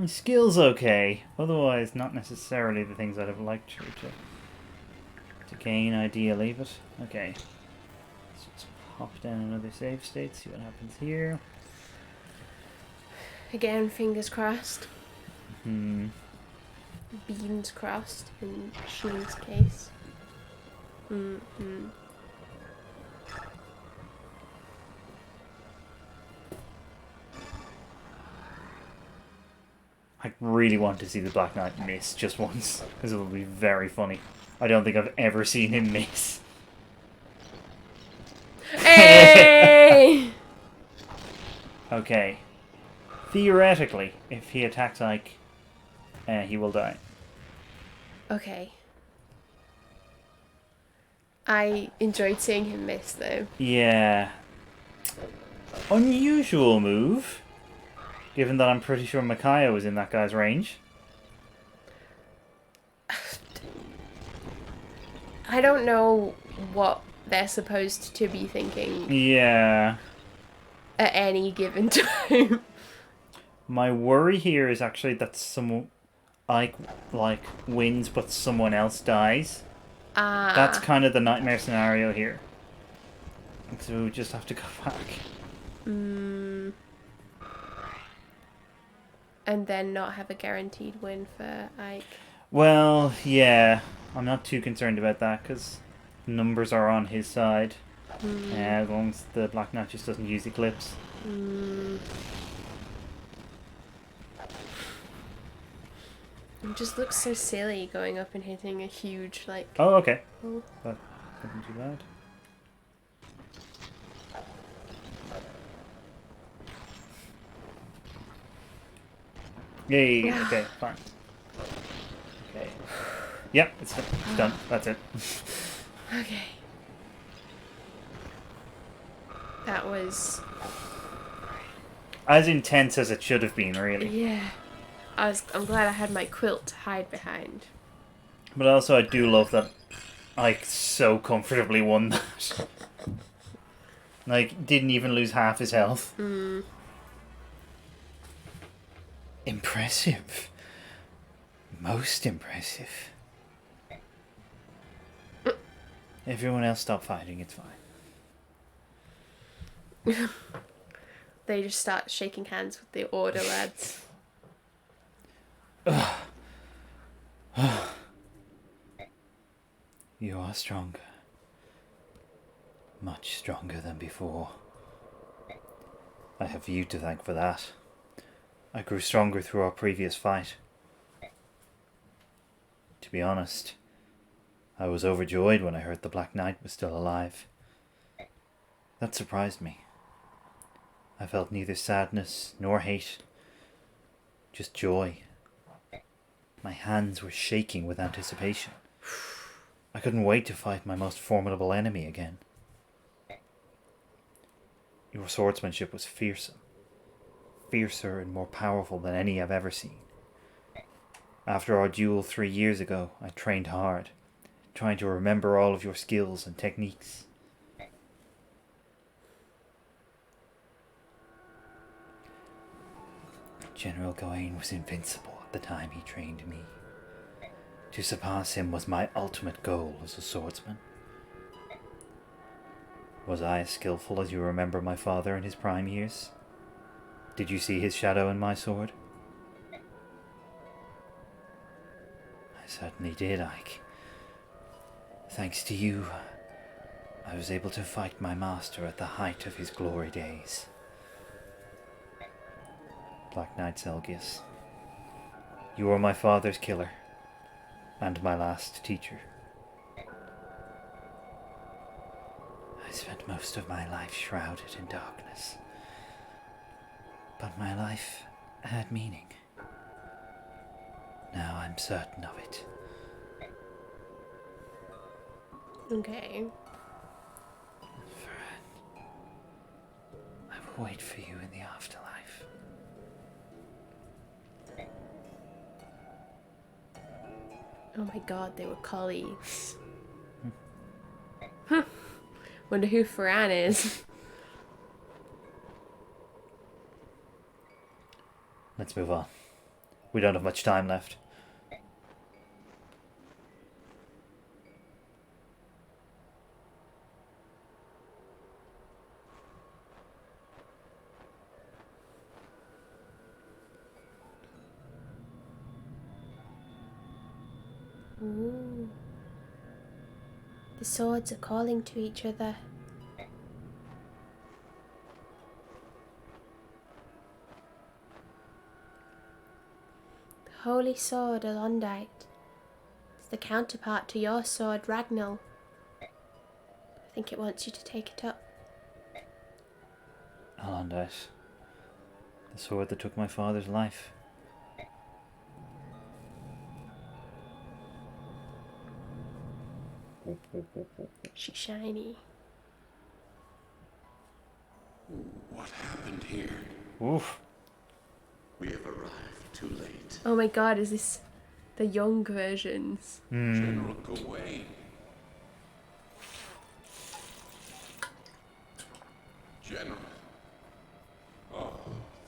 Skill's okay. Otherwise, not necessarily the things I'd have liked her to gain, ideally, but okay. Let's just pop down another save state, see what happens here. Again, fingers crossed. Hmm. Beans crossed in Sheen's case. I really want to see the Black Knight miss just once, because it will be very funny. I don't think I've ever seen him miss. Hey! Okay. Theoretically, if he attacks Ike, he will die. Okay. I enjoyed seeing him miss, though. Yeah. Unusual move, given that I'm pretty sure Micaiah was in that guy's range. I don't know what they're supposed to be thinking Yeah. at any given time. My worry here is actually that someone like wins, but someone else dies. That's kind of the nightmare scenario here. So we just have to go back. And then not have a guaranteed win for Ike. Well, yeah, I'm not too concerned about that because numbers are on his side. As long as the Black Knight just doesn't use Eclipse. It just looks so silly going up and hitting a huge, like... Oh, okay. Oh. That wasn't too bad. Yay, okay, fine. Okay. Yep, it's done. That's it. Okay. That was... As intense as it should have been, really. Yeah. I'm glad I had my quilt to hide behind. But also, I do love that Ike so comfortably won that. Like, didn't even lose half his health. Impressive. Most impressive. Everyone else stop fighting, it's fine. They just start shaking hands with the order lads. You are stronger. Much stronger than before. I have you to thank for that. I grew stronger through our previous fight. To be honest, I was overjoyed when I heard the Black Knight was still alive. That surprised me. I felt neither sadness nor hate, just joy. My hands were shaking with anticipation. I couldn't wait to fight my most formidable enemy again. Your swordsmanship was fearsome. Fiercer and more powerful than any I've ever seen. After our duel 3 years ago, I trained hard, trying to remember all of your skills and techniques. General Gawain was invincible at the time he trained me. To surpass him was my ultimate goal as a swordsman. Was I as skillful as you remember my father in his prime years? Did you see his shadow in my sword? I certainly did, Ike. Thanks to you, I was able to fight my master at the height of his glory days. Black Knight Zelgius, you were my father's killer, and my last teacher. I spent most of my life shrouded in darkness, but my life had meaning. Now I'm certain of it. Okay. Friend, I will wait for you in the afterlife. Oh my god, they were colleagues. Wonder who Ferran is. Let's move on. We don't have much time left. Ooh. The swords are calling to each other. The holy sword Elondite is the counterpart to your sword Ragnall. I think it wants you to take it up. Alondite. The sword that took my father's life. She's shiny. What happened here? Oof. We have arrived too late. Oh my god, is this the young versions? General Gawain. General. Oh,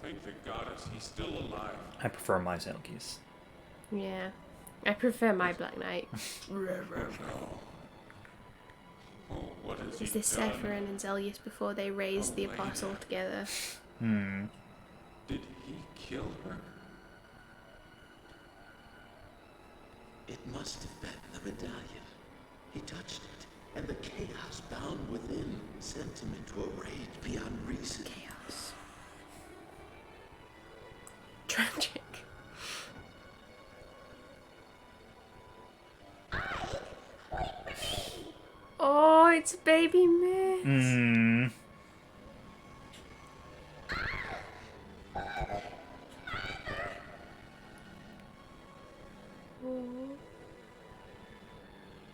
thank the goddess he's still alive. I prefer my Zelgies. Yeah. I prefer my Black Knight. No. Oh, what has Is he this done? Sephiroth and Zelius before they raised the apostle together? Did he kill her? It must have been the medallion. He touched it, and the chaos bound within sent him into a rage beyond reason. Chaos. Tragic. Oh, it's baby Miss.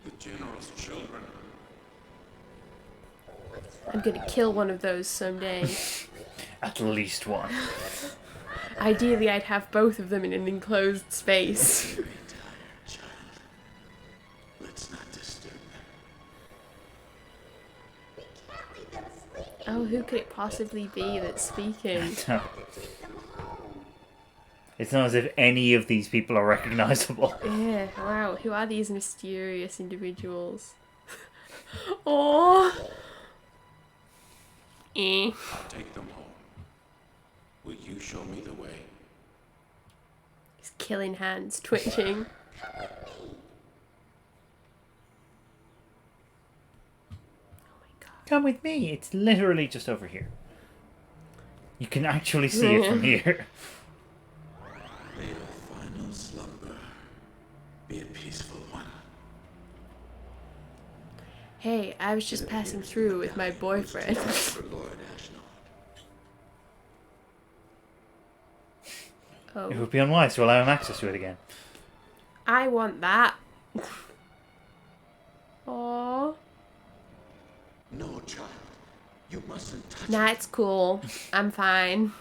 The general's children. I'm gonna kill one of those someday. At least one. Ideally, I'd have both of them in an enclosed space. Very tired, child. Let's not disturb them. Oh, who could it possibly be that's speaking? It's not as if any of these people are recognizable. Yeah, wow. Who are these mysterious individuals? Oh. Eh. I'll take them home. Will you show me the way? His killing hands twitching. Oh my god. Come with me. It's literally just over here. You can actually see it from here. May your final slumber be a peaceful one. Hey, I was just passing through with my boyfriend. For Lord Ashnod. It Oh. would be unwise to allow him access to it again. I want that. Aww. No, child. You mustn't touch Nah, it's cool. I'm fine.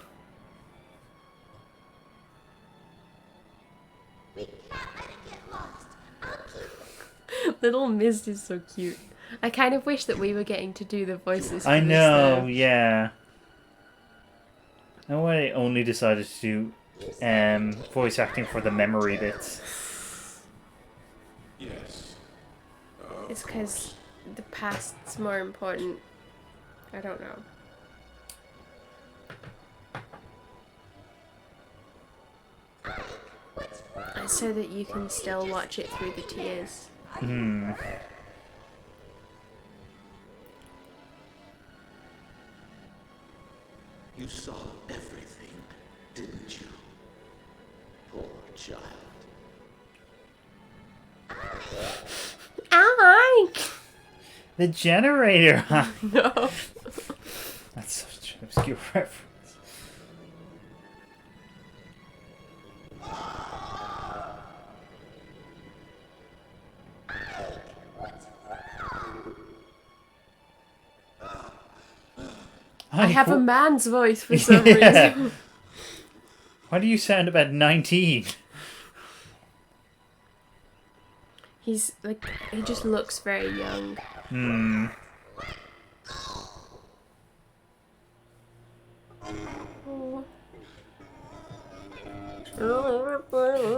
Little Mist is so cute. I kind of wish that we were getting to do the voices for I this, know, though. yeah. No way I only decided to do voice acting for the memory bits. Yes. It's because the past's more important. I don't know. So that you can still watch it through the tears. You saw everything, didn't you? Poor child. Alec! The generator! No. That's such an obscure reference. I have a man's voice for some reason. Why do you sound about 19? He's like, he just looks very young.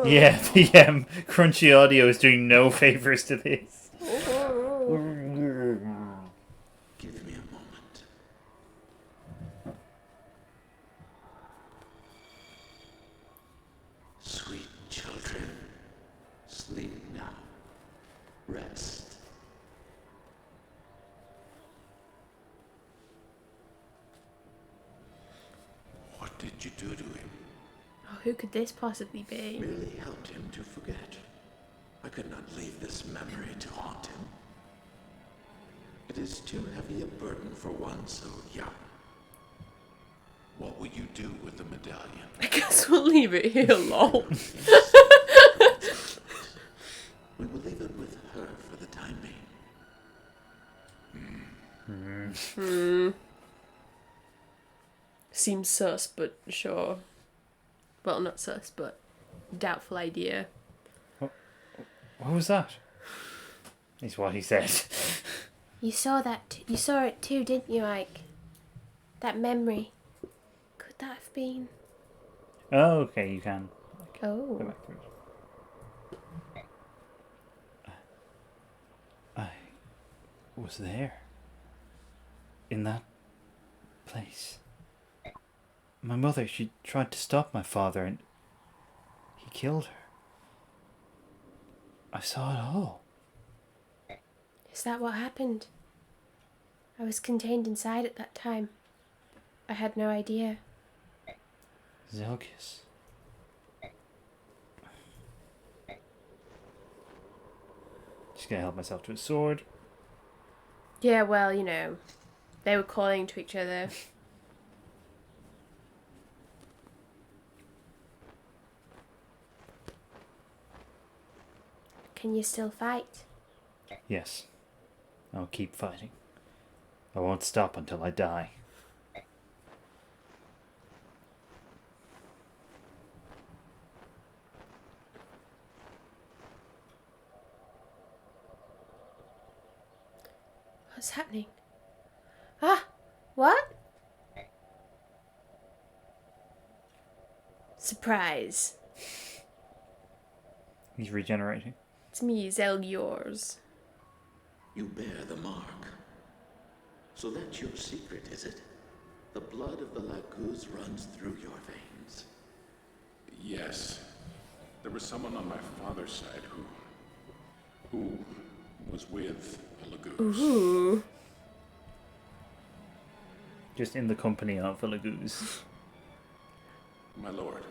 Yeah, the crunchy audio is doing no favors to this. Give me a moment. Sweet children, sleep now. Rest. What did you do to him? Oh, who could this possibly be? Merely helped him to forget. I could not leave this memory to haunt him. It is too heavy a burden for one so young. What will you do with the medallion? I guess we'll leave it here, lol. We will leave it with her for the time being. Seems sus, but sure. Well, not sus, but doubtful idea. What was that? Is what he said. You saw that. You saw it too, didn't you, Ike? That memory. Could that have been? Oh, okay, you can. Go Oh. back through it. I was there. In that place. My mother, she tried to stop my father and he killed her. I saw it all. Is that what happened? I was contained inside at that time. I had no idea. Zelgius. Just gonna help myself to a sword. Yeah, well, you know, they were calling to each other. Can you still fight? Yes. I'll keep fighting. I won't stop until I die. What's happening? Ah! What? Surprise. He's regenerating. It's me, Zelgiors. You bear the mark. So that's your secret, is it? The blood of the Laguz runs through your veins. Yes. There was someone on my father's side who was with a Laguz. Ooh. Just in the company of the Laguz. My lord,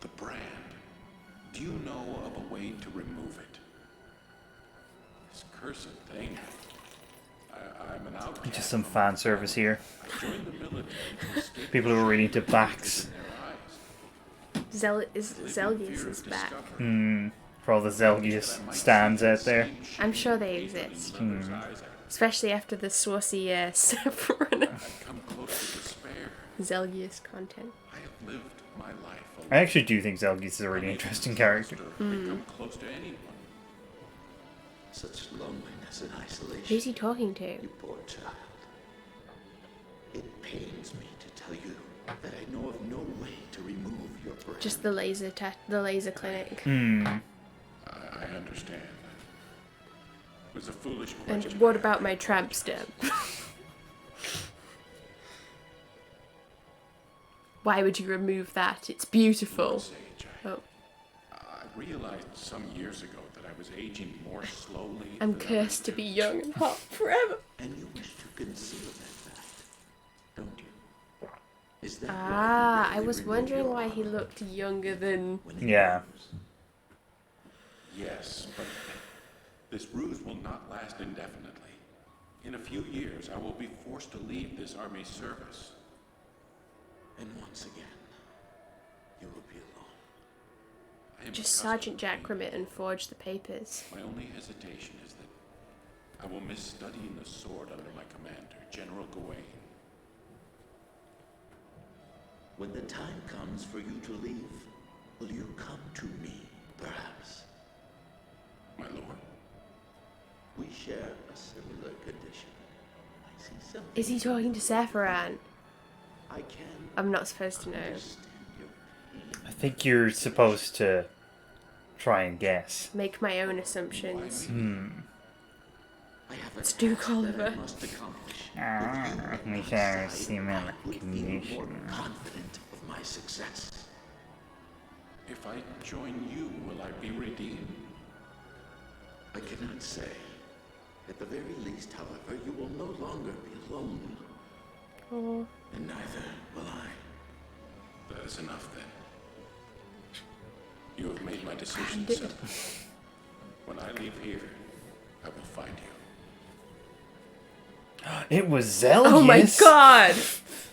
the brand. Do you know of a way to remove it? This cursed thing. I'm an outcast. Just some fan service here. I joined the military to escape People who are reading to backs. in their eyes. Zelgius is back. For all the Zelgius stands out there. I'm sure they exist. Especially after the saucy Saffron Come close to despair. Zelgius content. I have lived my life alone. I actually do think Zelgius is a really interesting character. Become close to anyone. Such loneliness and isolation. Who's he talking to? You poor child. It pains me to tell you that I know of no way to remove your brain. Just the laser clinic. I understand. It was a foolish And question. what about my tramp stamp? Why would you remove that? It's beautiful. Sage, Oh, I realized some years ago that I was aging more slowly. I'm than cursed to be young and hot forever. And you wish to conceal that fact, don't you? Is that Ah, why I you was remove wondering your why he arm looked younger than... when he Yeah. moves? Yes, but this ruse will not last indefinitely. In a few years, I will be forced to leave this army service. And once again, you will be alone. I am Just accustomed Sergeant to Jack being Rimmett and forge the papers. My only hesitation is that I will miss studying the sword under my commander, General Gawain. When the time comes for you to leave, will you come to me, perhaps? My lord, We share a similar condition. I see something. Is he talking to Saffron? I can I'm not supposed to know. understand your pain. I think you're supposed to try and guess. Make my own assumptions. I have a It's Duke task that I Oliver. must accomplish. We share a similar I would feel more condition. confident of my success. if I join you, will I be redeemed? I cannot say. At the very least, however, you will no longer be alone. Oh, And neither will I. That is enough then. You have made my decision Did- simple. When I leave here, I will find you. It was Zelgius! oh my god!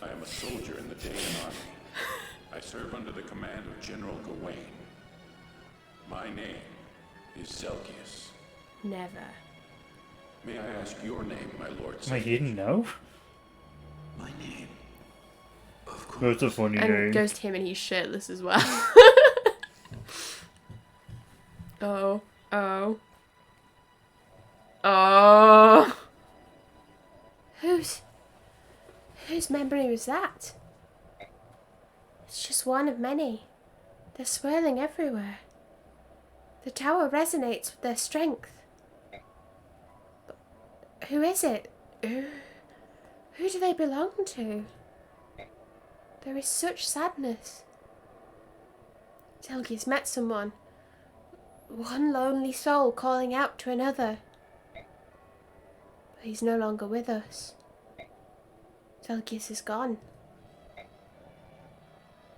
I am a soldier in the Dayan army. I serve under the command of General Gawain. My name is Zelgius. Never. May I ask your name, my lord? Wait, you didn't know? My name Of course. That's a funny And name. goes to him and he's shirtless as well. Oh. Oh. Oh. Whose memory was that? It's just one of many. They're swirling everywhere. The tower resonates with their strength. But who is it? Who do they belong to? There is such sadness. Zelgi's met someone. One lonely soul calling out to another. But he's no longer with us. Zelgius is gone.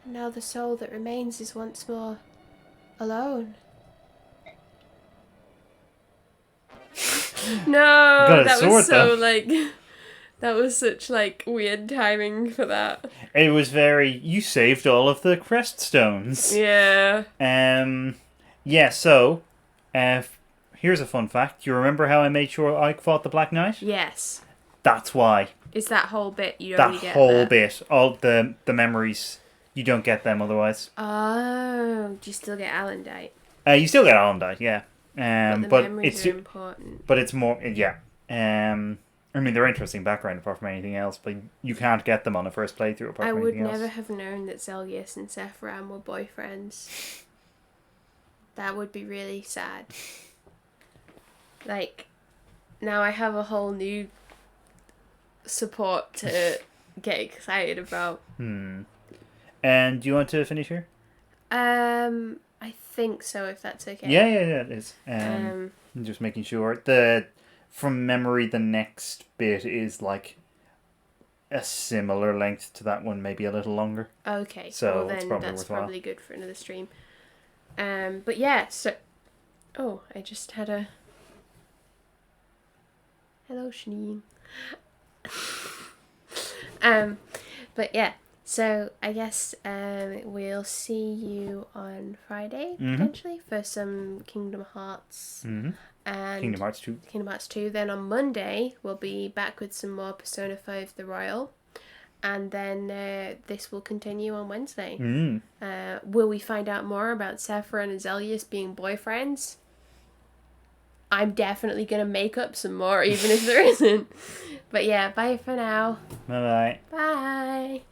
And now the soul that remains is once more alone. No, Got a that sword, was so though. like that was such like weird timing for that. It was very. You saved all of the crest stones. Yeah. Yeah. So, here's a fun fact. You remember how I made sure Ike fought the Black Knight? Yes. That's why. It's that whole bit you That only get whole there. bit, all the memories, you don't get them otherwise. Oh, do you still get Alendite? You still get Alendite, yeah. But the But memories it's are important. but it's more yeah. I mean, they're interesting background apart from anything else, but you can't get them on a first playthrough apart I from would anything never else. have known that Zelgius and Sephiram were boyfriends. That would be really sad. Like, now I have a whole new support to get excited about. And do you want to finish here? I think so, if that's okay. Yeah, it is. Um, I'm just making sure. From memory, the next bit is like a similar length to that one, maybe a little longer. Okay, So well it's then probably that's worthwhile. probably good for another stream. But yeah, so... Oh, I just had a... Hello, Shaneen. But yeah, so I guess we'll see you on Friday, potentially, for some Kingdom Hearts. Mm-hmm. And Kingdom Hearts 2. Kingdom Hearts 2. Then on Monday, we'll be back with some more Persona 5 The Royal. And then this will continue on Wednesday. Will we find out more about Sephiroth and Zelgius being boyfriends? I'm definitely going to make up some more, even if there isn't. But yeah, bye for now. Bye-bye. Bye.